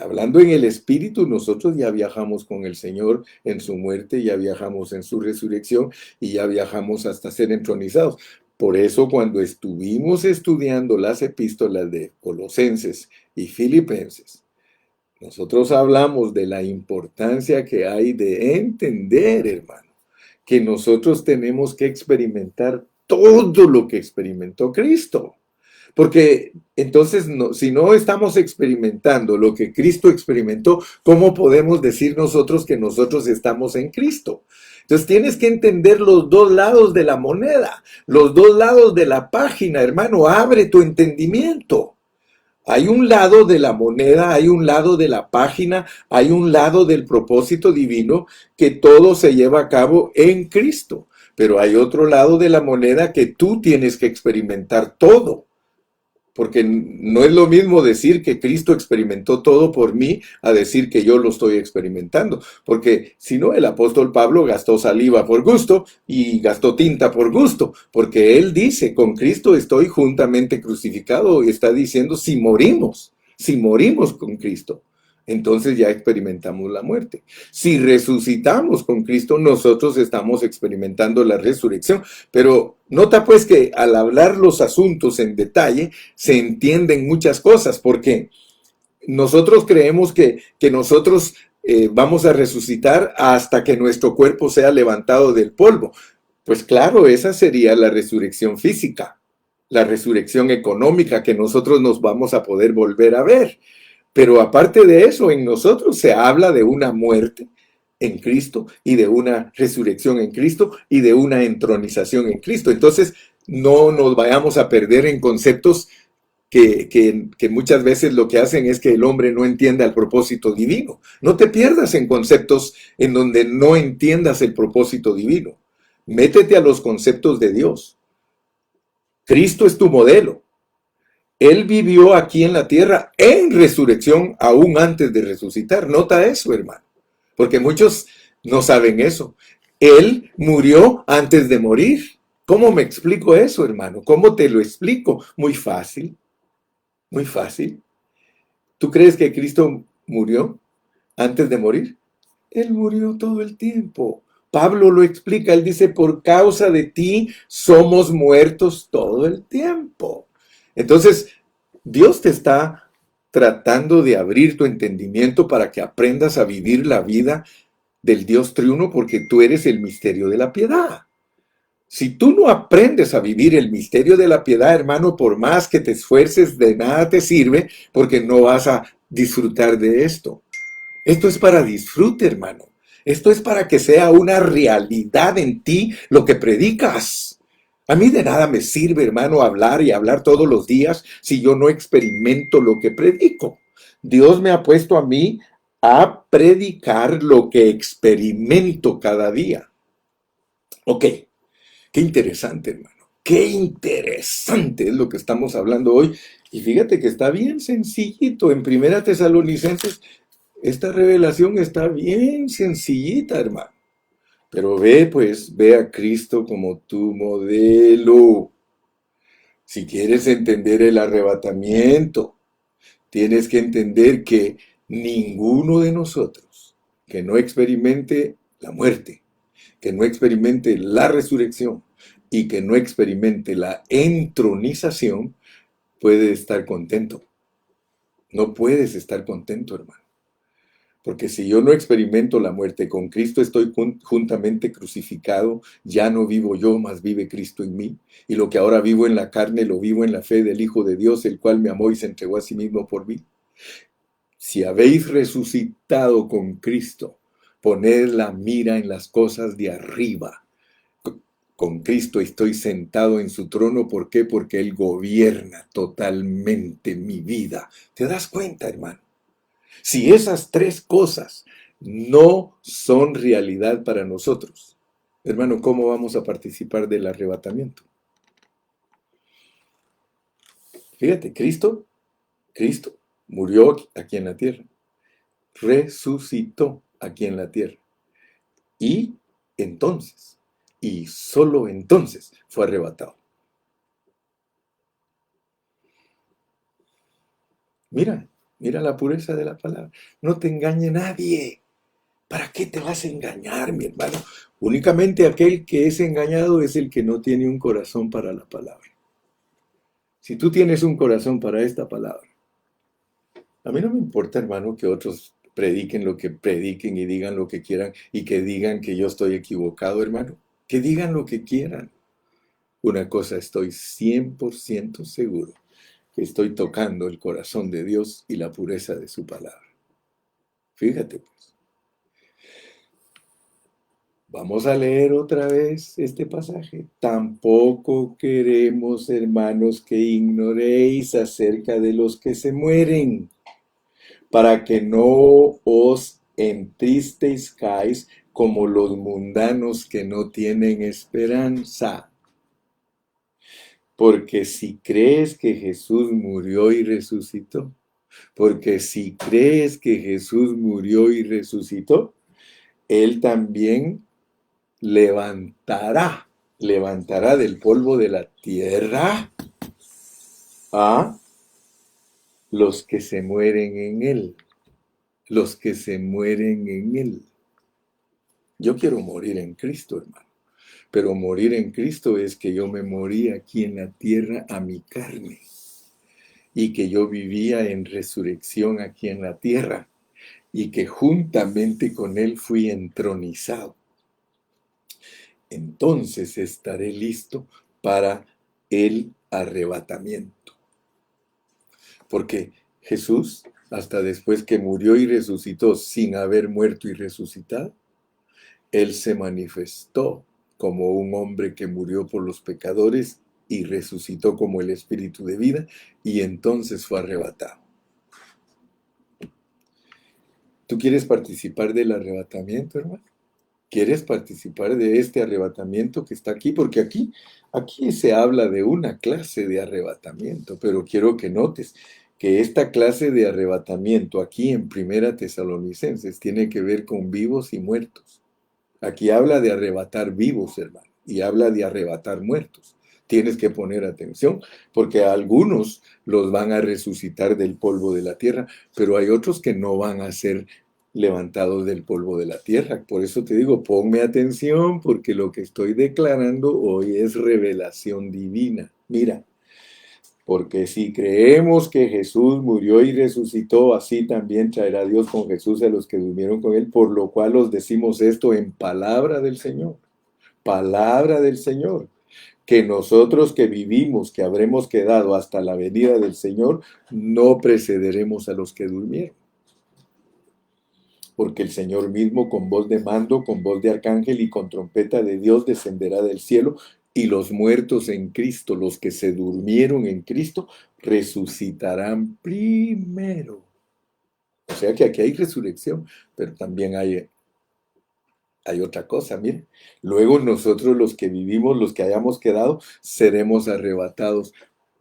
Hablando en el espíritu, nosotros ya viajamos con el Señor en su muerte, ya viajamos en su resurrección y ya viajamos hasta ser entronizados. Por eso cuando estuvimos estudiando las epístolas de Colosenses y Filipenses, nosotros hablamos de la importancia que hay de entender, hermano, que nosotros tenemos que experimentar todo lo que experimentó Cristo. Porque entonces, si no estamos experimentando lo que Cristo experimentó, ¿cómo podemos decir nosotros que nosotros estamos en Cristo? Entonces tienes que entender los dos lados de la moneda, los dos lados de la página, hermano, abre tu entendimiento. Hay un lado de la moneda, hay un lado de la página, hay un lado del propósito divino que todo se lleva a cabo en Cristo. Pero hay otro lado de la moneda que tú tienes que experimentar todo. Porque no es lo mismo decir que Cristo experimentó todo por mí a decir que yo lo estoy experimentando. Porque si no, el apóstol Pablo gastó saliva por gusto y gastó tinta por gusto. Porque él dice, con Cristo estoy juntamente crucificado. Y está diciendo, si morimos con Cristo, entonces ya experimentamos la muerte. Si resucitamos con Cristo, nosotros estamos experimentando la resurrección. Pero nota pues que al hablar los asuntos en detalle, se entienden muchas cosas, porque nosotros creemos que nosotros vamos a resucitar hasta que nuestro cuerpo sea levantado del polvo. Pues claro, esa sería la resurrección física, la resurrección económica, que nosotros nos vamos a poder volver a ver. Pero aparte de eso, en nosotros se habla de una muerte en Cristo y de una resurrección en Cristo y de una entronización en Cristo. Entonces, no nos vayamos a perder en conceptos que muchas veces lo que hacen es que el hombre no entienda el propósito divino. No te pierdas en conceptos en donde no entiendas el propósito divino. Métete a los conceptos de Dios. Cristo es tu modelo. Él vivió aquí en la tierra en resurrección aún antes de resucitar. Nota eso, hermano. Porque muchos no saben eso. Él murió antes de morir. ¿Cómo me explico eso, hermano? ¿Cómo te lo explico? Muy fácil. Muy fácil. ¿Tú crees que Cristo murió antes de morir? Él murió todo el tiempo. Pablo lo explica, él dice, por causa de ti somos muertos todo el tiempo. Entonces, Dios te está tratando de abrir tu entendimiento para que aprendas a vivir la vida del Dios triuno porque tú eres el misterio de la piedad. Si tú no aprendes a vivir el misterio de la piedad, hermano, por más que te esfuerces, de nada te sirve porque no vas a disfrutar de esto. Esto es para disfrute, hermano. Esto es para que sea una realidad en ti lo que predicas. A mí de nada me sirve, hermano, hablar y hablar todos los días si yo no experimento lo que predico. Dios me ha puesto a mí a predicar lo que experimento cada día. Ok, qué interesante, hermano. Qué interesante es lo que estamos hablando hoy. Y fíjate que está bien sencillito. En Primera Tesalonicenses esta revelación está bien sencillita, hermano. Pero ve, pues, ve a Cristo como tu modelo. Si quieres entender el arrebatamiento, tienes que entender que ninguno de nosotros que no experimente la muerte, que no experimente la resurrección y que no experimente la entronización, puede estar contento. No puedes estar contento, hermano. Porque si yo no experimento la muerte con Cristo, estoy juntamente crucificado, ya no vivo yo, mas vive Cristo en mí. Y lo que ahora vivo en la carne, lo vivo en la fe del Hijo de Dios, el cual me amó y se entregó a sí mismo por mí. Si habéis resucitado con Cristo, poned la mira en las cosas de arriba. Con Cristo estoy sentado en su trono. ¿Por qué? Porque Él gobierna totalmente mi vida. ¿Te das cuenta, hermano? Si esas tres cosas no son realidad para nosotros, hermano, ¿cómo vamos a participar del arrebatamiento? Fíjate, Cristo murió aquí en la tierra, resucitó aquí en la tierra y entonces, y solo entonces, fue arrebatado. Mira, mira la pureza de la palabra. No te engañe nadie. ¿Para qué te vas a engañar, mi hermano? Únicamente aquel que es engañado es el que no tiene un corazón para la palabra. Si tú tienes un corazón para esta palabra, a mí no me importa, hermano, que otros prediquen lo que prediquen y digan lo que quieran y que digan que yo estoy equivocado, hermano. Que digan lo que quieran. Una cosa estoy 100% seguro, que estoy tocando el corazón de Dios y la pureza de su palabra. Fíjate, pues. Vamos a leer otra vez este pasaje. Tampoco queremos, hermanos, que ignoréis acerca de los que se mueren, para que no os entristezcáis como los mundanos que no tienen esperanza. Porque si crees que Jesús murió y resucitó, porque si crees que Jesús murió y resucitó, Él también levantará del polvo de la tierra a los que se mueren en él, los que se mueren en él. Yo quiero morir en Cristo, hermano, pero morir en Cristo es que yo me morí aquí en la tierra a mi carne y que yo vivía en resurrección aquí en la tierra y que juntamente con él fui entronizado. Entonces estaré listo para el arrebatamiento. Porque Jesús, hasta después que murió y resucitó sin haber muerto y resucitado, Él se manifestó como un hombre que murió por los pecadores y resucitó como el Espíritu de vida y entonces fue arrebatado. ¿Tú quieres participar del arrebatamiento, hermano? ¿Quieres participar de este arrebatamiento que está aquí? Porque aquí se habla de una clase de arrebatamiento, pero quiero que notes que esta clase de arrebatamiento aquí en Primera Tesalonicenses tiene que ver con vivos y muertos. Aquí habla de arrebatar vivos, hermano, y habla de arrebatar muertos. Tienes que poner atención, porque a algunos los van a resucitar del polvo de la tierra, pero hay otros que no van a ser levantados del polvo de la tierra. Por eso te digo, ponme atención, porque lo que estoy declarando hoy es revelación divina. Mira, porque si creemos que Jesús murió y resucitó, así también traerá Dios con Jesús a los que durmieron con él, por lo cual os decimos esto en palabra del Señor. Palabra del Señor, que nosotros que vivimos, que habremos quedado hasta la venida del Señor, no precederemos a los que durmieron. Porque el Señor mismo con voz de mando, con voz de arcángel y con trompeta de Dios descenderá del cielo, y los muertos en Cristo, los que se durmieron en Cristo, resucitarán primero. O sea que aquí hay resurrección, pero también hay otra cosa, miren. Luego nosotros los que vivimos, los que hayamos quedado, seremos arrebatados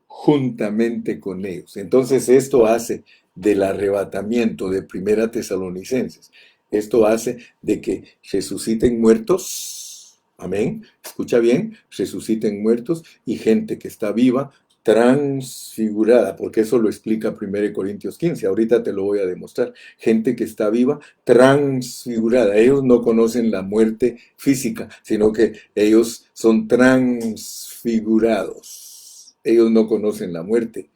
juntamente con ellos. Entonces esto hace del arrebatamiento de Primera Tesalonicenses, esto hace de que resuciten muertos, amén, escucha bien, resuciten muertos y gente que está viva, transfigurada, porque eso lo explica 1 Corintios 15, ahorita te lo voy a demostrar, gente que está viva, transfigurada, ellos no conocen la muerte física, sino que ellos son transfigurados, ellos no conocen la muerte,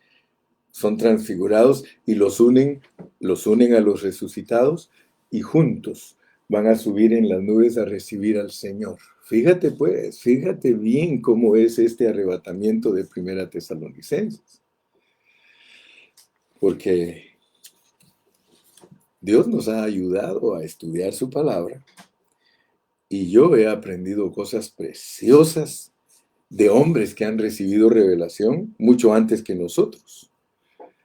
son transfigurados y los unen a los resucitados y juntos van a subir en las nubes a recibir al Señor. Fíjate pues, fíjate bien cómo es este arrebatamiento de Primera Tesalonicenses. Porque Dios nos ha ayudado a estudiar su palabra y yo he aprendido cosas preciosas de hombres que han recibido revelación mucho antes que nosotros.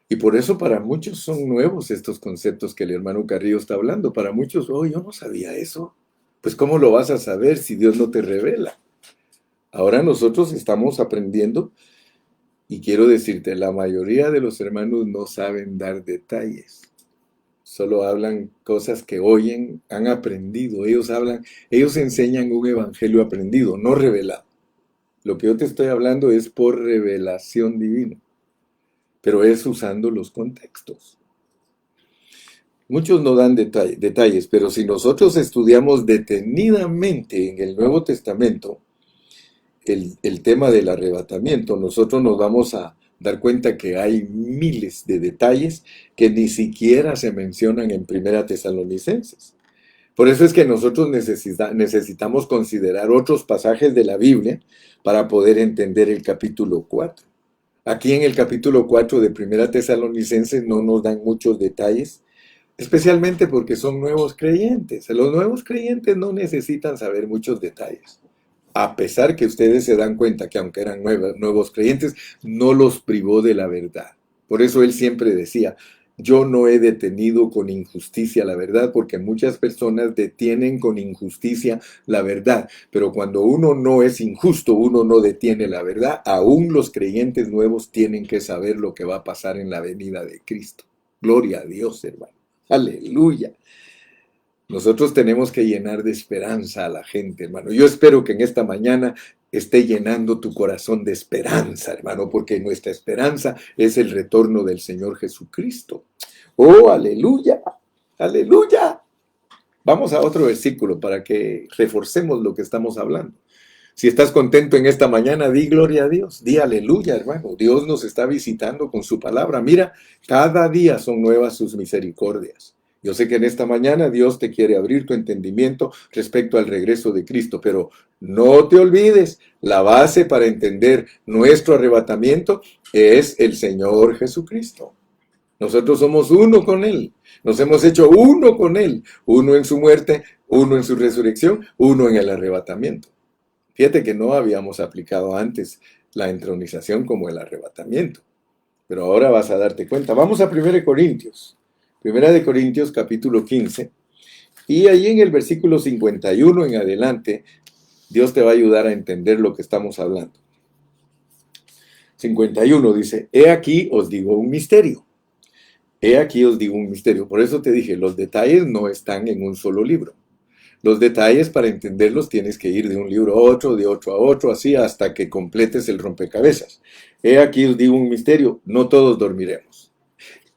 Y por eso para muchos son nuevos estos conceptos que el hermano Carrillo está hablando. Para muchos, oh, yo no sabía eso. Pues ¿cómo lo vas a saber si Dios no te revela? Ahora nosotros estamos aprendiendo y quiero decirte, la mayoría de los hermanos no saben dar detalles. Solo hablan cosas que oyen, han aprendido. Ellos enseñan un evangelio aprendido, no revelado. Lo que yo te estoy hablando es por revelación divina, pero es usando los contextos. Muchos no dan detalles, pero si nosotros estudiamos detenidamente en el Nuevo Testamento el tema del arrebatamiento, nosotros nos vamos a dar cuenta que hay miles de detalles que ni siquiera se mencionan en Primera Tesalonicenses. Por eso es que nosotros necesitamos considerar otros pasajes de la Biblia para poder entender el capítulo 4. Aquí en el capítulo 4 de Primera Tesalonicenses no nos dan muchos detalles, especialmente porque son nuevos creyentes. Los nuevos creyentes no necesitan saber muchos detalles. A pesar que ustedes se dan cuenta que aunque eran nuevos creyentes, no los privó de la verdad. Por eso él siempre decía, yo no he detenido con injusticia la verdad, porque muchas personas detienen con injusticia la verdad. Pero cuando uno no es injusto, uno no detiene la verdad. Aún los creyentes nuevos tienen que saber lo que va a pasar en la venida de Cristo. Gloria a Dios, hermano. Aleluya. Nosotros tenemos que llenar de esperanza a la gente, hermano. Yo espero que en esta mañana esté llenando tu corazón de esperanza, hermano, porque nuestra esperanza es el retorno del Señor Jesucristo. ¡Oh, aleluya! ¡Aleluya! Vamos a otro versículo para que reforcemos lo que estamos hablando. Si estás contento en esta mañana, di gloria a Dios, di aleluya, hermano. Dios nos está visitando con su palabra. Mira, cada día son nuevas sus misericordias. Yo sé que en esta mañana Dios te quiere abrir tu entendimiento respecto al regreso de Cristo, pero no te olvides, la base para entender nuestro arrebatamiento es el Señor Jesucristo. Nosotros somos uno con Él, nos hemos hecho uno con Él, uno en su muerte, uno en su resurrección, uno en el arrebatamiento. Fíjate que no habíamos aplicado antes la entronización como el arrebatamiento, pero ahora vas a darte cuenta. Vamos a 1 Corintios. Primera de Corintios capítulo 15, y ahí en el versículo 51 en adelante, Dios te va a ayudar a entender lo que estamos hablando. 51 dice, he aquí os digo un misterio. He aquí os digo un misterio. Por eso te dije, los detalles no están en un solo libro. Los detalles para entenderlos tienes que ir de un libro a otro, de otro a otro, así hasta que completes el rompecabezas. He aquí os digo un misterio, no todos dormiremos.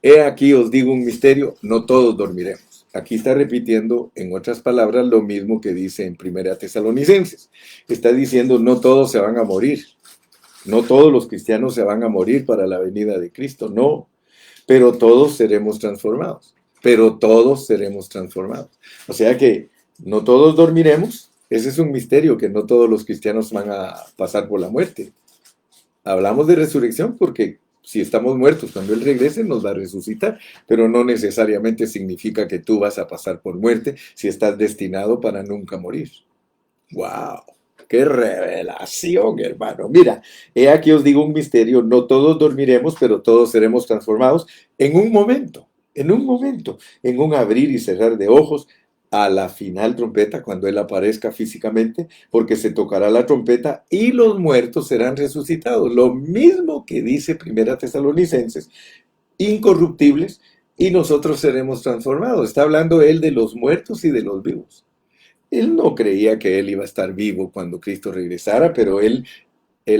He aquí os digo un misterio, no todos dormiremos. Aquí está repitiendo, en otras palabras, lo mismo que dice en Primera Tesalonicenses. Está diciendo, no todos se van a morir. No todos los cristianos se van a morir para la venida de Cristo, no. Pero todos seremos transformados. Pero todos seremos transformados. O sea que no todos dormiremos. Ese es un misterio, que no todos los cristianos van a pasar por la muerte. Hablamos de resurrección porque si estamos muertos, cuando Él regrese nos va a resucitar, pero no necesariamente significa que tú vas a pasar por muerte si estás destinado para nunca morir. ¡Wow! ¡Qué revelación, hermano! Mira, he aquí os digo un misterio, no todos dormiremos, pero todos seremos transformados en un momento, en un abrir y cerrar de ojos, a la final trompeta, cuando Él aparezca físicamente, porque se tocará la trompeta y los muertos serán resucitados. Lo mismo que dice Primera Tesalonicenses, incorruptibles, y nosotros seremos transformados. Está hablando Él de los muertos y de los vivos. Él no creía que Él iba a estar vivo cuando Cristo regresara, pero él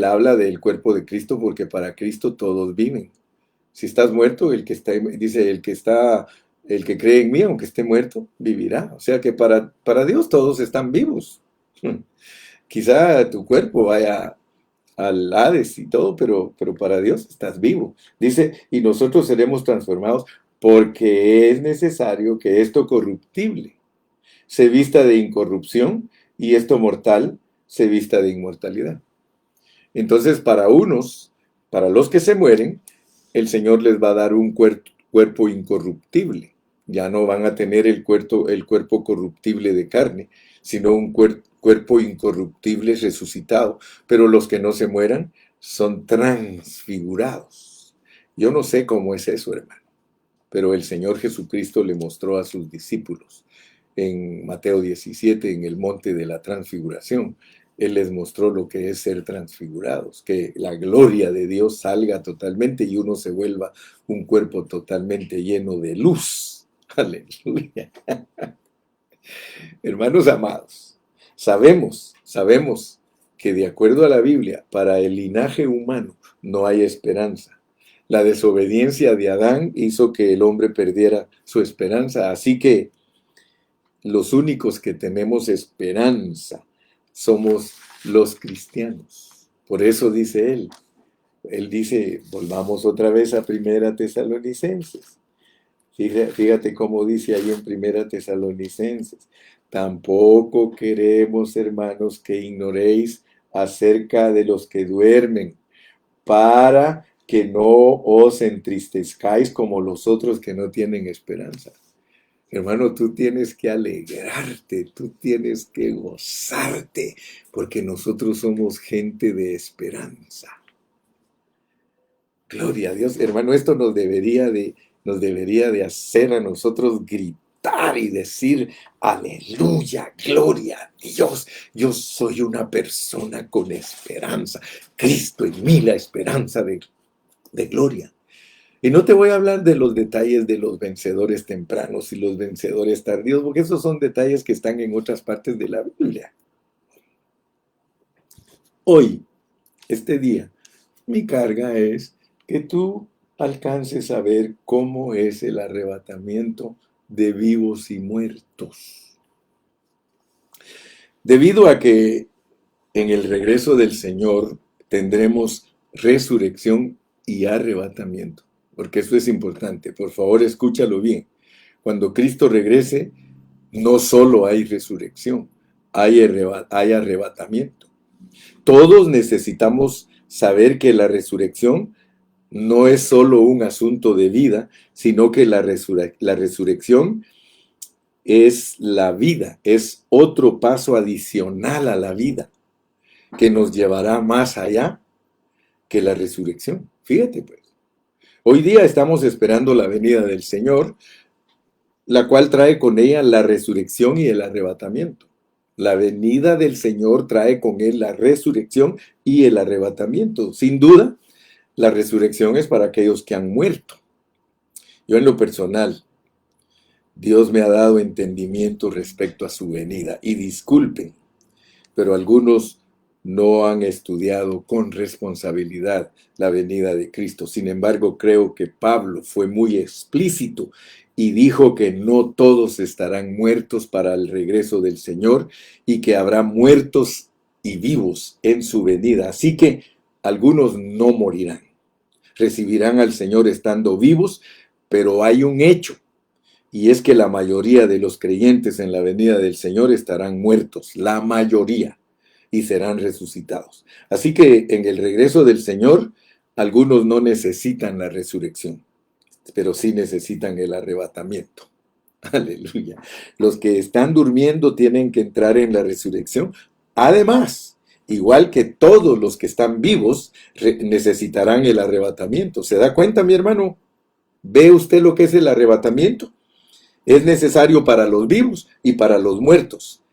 habla del cuerpo de Cristo porque para Cristo todos viven. Si estás muerto, dice, el que cree en mí, aunque esté muerto, vivirá. O sea que para Dios todos están vivos. Quizá tu cuerpo vaya al Hades y todo, pero para Dios estás vivo. Dice, y nosotros seremos transformados porque es necesario que esto corruptible se vista de incorrupción y esto mortal se vista de inmortalidad. Entonces, para los que se mueren, el Señor les va a dar un cuerpo incorruptible. Ya no van a tener el cuerpo corruptible de carne, sino un cuerpo incorruptible resucitado. Pero los que no se mueran son transfigurados. Yo no sé cómo es eso, hermano, pero el Señor Jesucristo le mostró a sus discípulos en Mateo 17, en el monte de la transfiguración. Él les mostró lo que es ser transfigurados, que la gloria de Dios salga totalmente y uno se vuelva un cuerpo totalmente lleno de luz. Aleluya. Hermanos amados, sabemos que de acuerdo a la Biblia, para el linaje humano no hay esperanza. La desobediencia de Adán hizo que el hombre perdiera su esperanza, así que los únicos que tenemos esperanza somos los cristianos. Por eso dice él dice, volvamos otra vez a Primera Tesalonicenses. Fíjate cómo dice ahí en Primera Tesalonicenses. Tampoco queremos, hermanos, que ignoréis acerca de los que duermen, para que no os entristezcáis como los otros que no tienen esperanza. Hermano, tú tienes que alegrarte, tú tienes que gozarte, porque nosotros somos gente de esperanza. Gloria a Dios, hermano, esto nos debería de hacer a nosotros gritar y decir, aleluya, gloria a Dios, yo soy una persona con esperanza, Cristo en mí la esperanza de gloria. Y no te voy a hablar de los detalles de los vencedores tempranos y los vencedores tardíos, porque esos son detalles que están en otras partes de la Biblia. Hoy, este día, mi carga es que tú alcances a ver cómo es el arrebatamiento de vivos y muertos. Debido a que en el regreso del Señor tendremos resurrección y arrebatamiento. Porque esto es importante, por favor escúchalo bien. Cuando Cristo regrese, no solo hay resurrección, hay arrebatamiento. Todos necesitamos saber que la resurrección no es solo un asunto de vida, sino que la resurrección es la vida, es otro paso adicional a la vida, que nos llevará más allá que la resurrección. Fíjate pues. Hoy día estamos esperando la venida del Señor, la cual trae con ella la resurrección y el arrebatamiento. La venida del Señor trae con él la resurrección y el arrebatamiento. Sin duda, la resurrección es para aquellos que han muerto. Yo en lo personal, Dios me ha dado entendimiento respecto a su venida. Y disculpen, pero algunos no han estudiado con responsabilidad la venida de Cristo. Sin embargo, creo que Pablo fue muy explícito y dijo que no todos estarán muertos para el regreso del Señor y que habrá muertos y vivos en su venida. Así que algunos no morirán, recibirán al Señor estando vivos, pero hay un hecho. Y es que la mayoría de los creyentes en la venida del Señor estarán muertos, la mayoría, y serán resucitados. Así que en el regreso del Señor, algunos no necesitan la resurrección, pero sí necesitan el arrebatamiento. Aleluya. Los que están durmiendo tienen que entrar en la resurrección. Además, igual que todos los que están vivos, necesitarán el arrebatamiento. ¿Se da cuenta, mi hermano? ¿Ve usted lo que es el arrebatamiento? Es necesario para los vivos y para los muertos.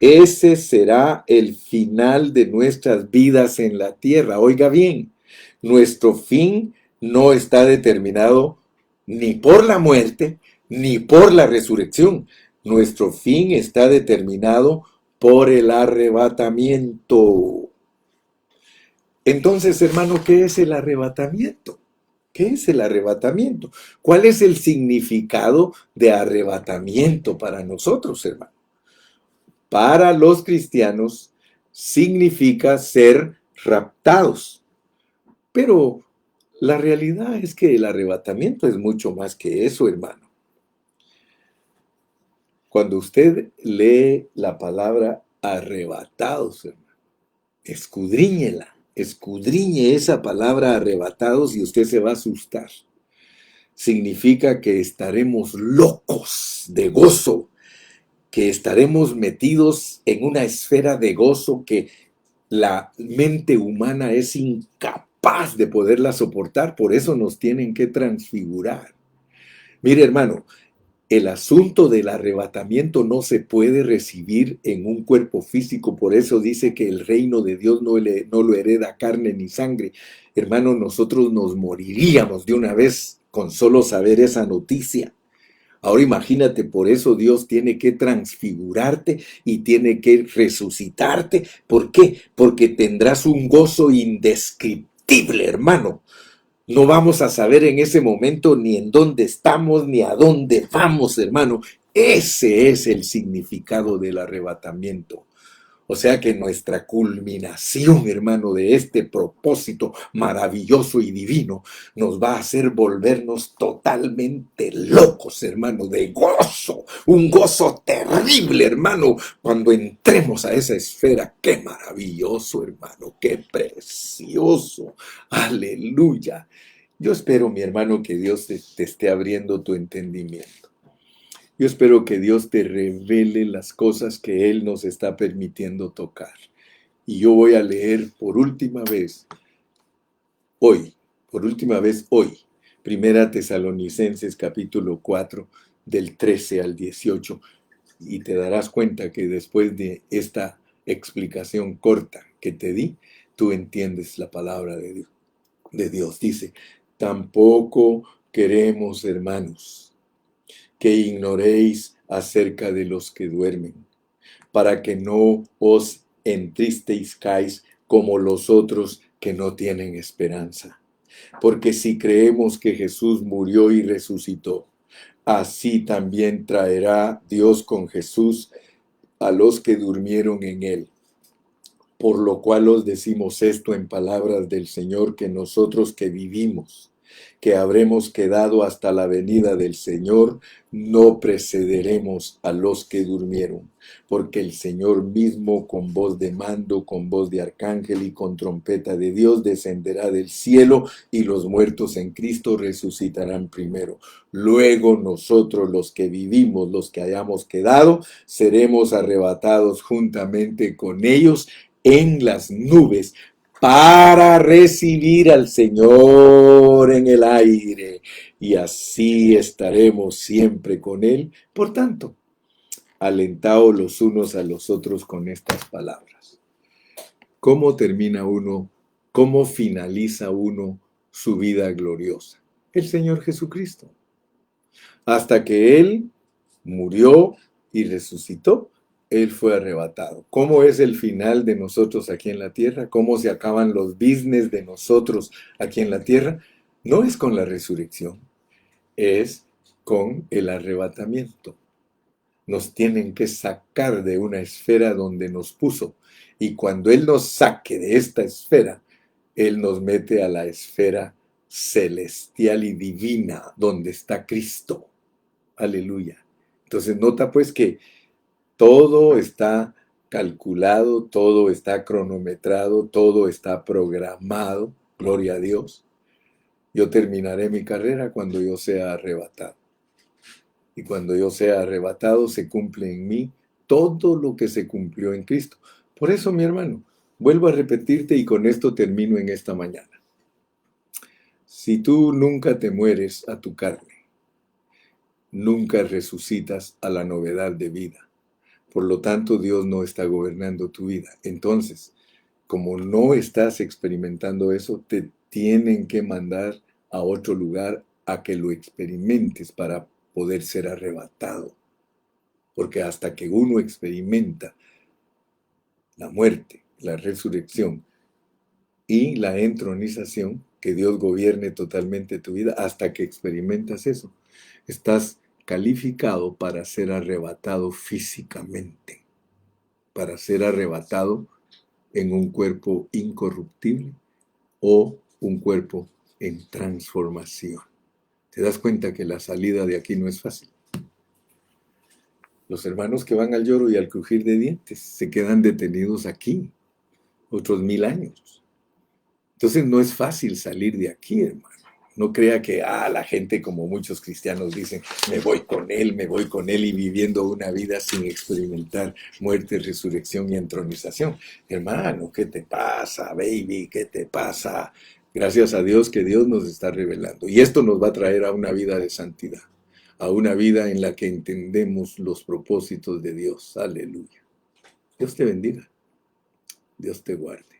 Ese será el final de nuestras vidas en la tierra. Oiga bien, nuestro fin no está determinado ni por la muerte ni por la resurrección. Nuestro fin está determinado por el arrebatamiento. Entonces, hermano, ¿qué es el arrebatamiento? ¿Qué es el arrebatamiento? ¿Cuál es el significado de arrebatamiento para nosotros, hermano? Para los cristianos significa ser raptados. Pero la realidad es que el arrebatamiento es mucho más que eso, hermano. Cuando usted lee la palabra arrebatados, hermano, escudriñela, escudriñe esa palabra arrebatados y usted se va a asustar. Significa que estaremos locos de gozo, que estaremos metidos en una esfera de gozo que la mente humana es incapaz de poderla soportar, por eso nos tienen que transfigurar. Mire, hermano, el asunto del arrebatamiento no se puede recibir en un cuerpo físico, por eso dice que el reino de Dios no lo hereda carne ni sangre. Hermano, nosotros nos moriríamos de una vez con solo saber esa noticia. Ahora imagínate, por eso Dios tiene que transfigurarte y tiene que resucitarte. ¿Por qué? Porque tendrás un gozo indescriptible, hermano. No vamos a saber en ese momento ni en dónde estamos ni a dónde vamos, hermano. Ese es el significado del arrebatamiento. O sea que nuestra culminación, hermano, de este propósito maravilloso y divino nos va a hacer volvernos totalmente locos, hermano, de gozo. Un gozo terrible, hermano, cuando entremos a esa esfera. Qué maravilloso, hermano, qué precioso. Aleluya. Yo espero, mi hermano, que Dios te esté abriendo tu entendimiento. Yo espero que Dios te revele las cosas que Él nos está permitiendo tocar. Y yo voy a leer por última vez hoy, Primera Tesalonicenses capítulo 4, del 13 al 18. Y te darás cuenta que después de esta explicación corta que te di, tú entiendes la palabra de Dios. Dice, tampoco queremos, hermanos, que ignoréis acerca de los que duermen, para que no os entristezcáis como los otros que no tienen esperanza. Porque si creemos que Jesús murió y resucitó, así también traerá Dios con Jesús a los que durmieron en él. Por lo cual os decimos esto en palabras del Señor, que nosotros que vivimos, que habremos quedado hasta la venida del Señor, no precederemos a los que durmieron, porque el Señor mismo con voz de mando, con voz de arcángel y con trompeta de Dios descenderá del cielo, y los muertos en Cristo resucitarán primero. Luego nosotros los que vivimos, los que hayamos quedado, seremos arrebatados juntamente con ellos en las nubes para recibir al Señor en el aire, y así estaremos siempre con Él. Por tanto, alentaos los unos a los otros con estas palabras. ¿Cómo termina uno? ¿Cómo finaliza uno su vida gloriosa? El Señor Jesucristo. Hasta que Él murió y resucitó, Él fue arrebatado. ¿Cómo es el final de nosotros aquí en la tierra? ¿Cómo se acaban los business de nosotros aquí en la tierra? No es con la resurrección, es con el arrebatamiento. Nos tienen que sacar de una esfera donde nos puso. Y cuando Él nos saque de esta esfera, Él nos mete a la esfera celestial y divina, donde está Cristo. Aleluya. Entonces nota pues que todo está calculado, todo está cronometrado, todo está programado. Gloria a Dios. Yo terminaré mi carrera cuando yo sea arrebatado. Y cuando yo sea arrebatado, se cumple en mí todo lo que se cumplió en Cristo. Por eso, mi hermano, vuelvo a repetirte y con esto termino en esta mañana. Si tú nunca te mueres a tu carne, nunca resucitas a la novedad de vida. Por lo tanto, Dios no está gobernando tu vida. Entonces, como no estás experimentando eso, te tienen que mandar a otro lugar a que lo experimentes para poder ser arrebatado. Porque hasta que uno experimenta la muerte, la resurrección y la entronización, que Dios gobierne totalmente tu vida, hasta que experimentas eso, estás calificado para ser arrebatado físicamente, para ser arrebatado en un cuerpo incorruptible o un cuerpo en transformación. ¿Te das cuenta que la salida de aquí no es fácil? Los hermanos que van al lloro y al crujir de dientes se quedan detenidos aquí otros 1000 años. Entonces no es fácil salir de aquí, hermano. No crea que la gente, como muchos cristianos dicen, me voy con él y viviendo una vida sin experimentar muerte, resurrección y entronización. Hermano, ¿qué te pasa, baby? ¿Qué te pasa? Gracias a Dios que Dios nos está revelando. Y esto nos va a traer a una vida de santidad, a una vida en la que entendemos los propósitos de Dios. Aleluya. Dios te bendiga. Dios te guarde.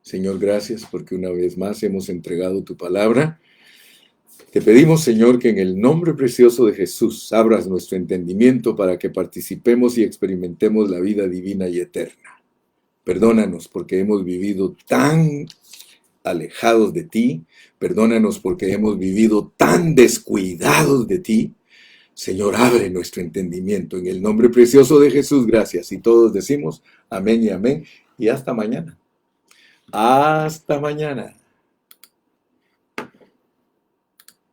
Señor, gracias porque una vez más hemos entregado tu palabra. Te pedimos, Señor, que en el nombre precioso de Jesús abras nuestro entendimiento para que participemos y experimentemos la vida divina y eterna. Perdónanos porque hemos vivido tan alejados de ti. Perdónanos porque hemos vivido tan descuidados de ti. Señor, abre nuestro entendimiento. En el nombre precioso de Jesús, gracias. Y todos decimos amén y amén. Y hasta mañana. Hasta mañana.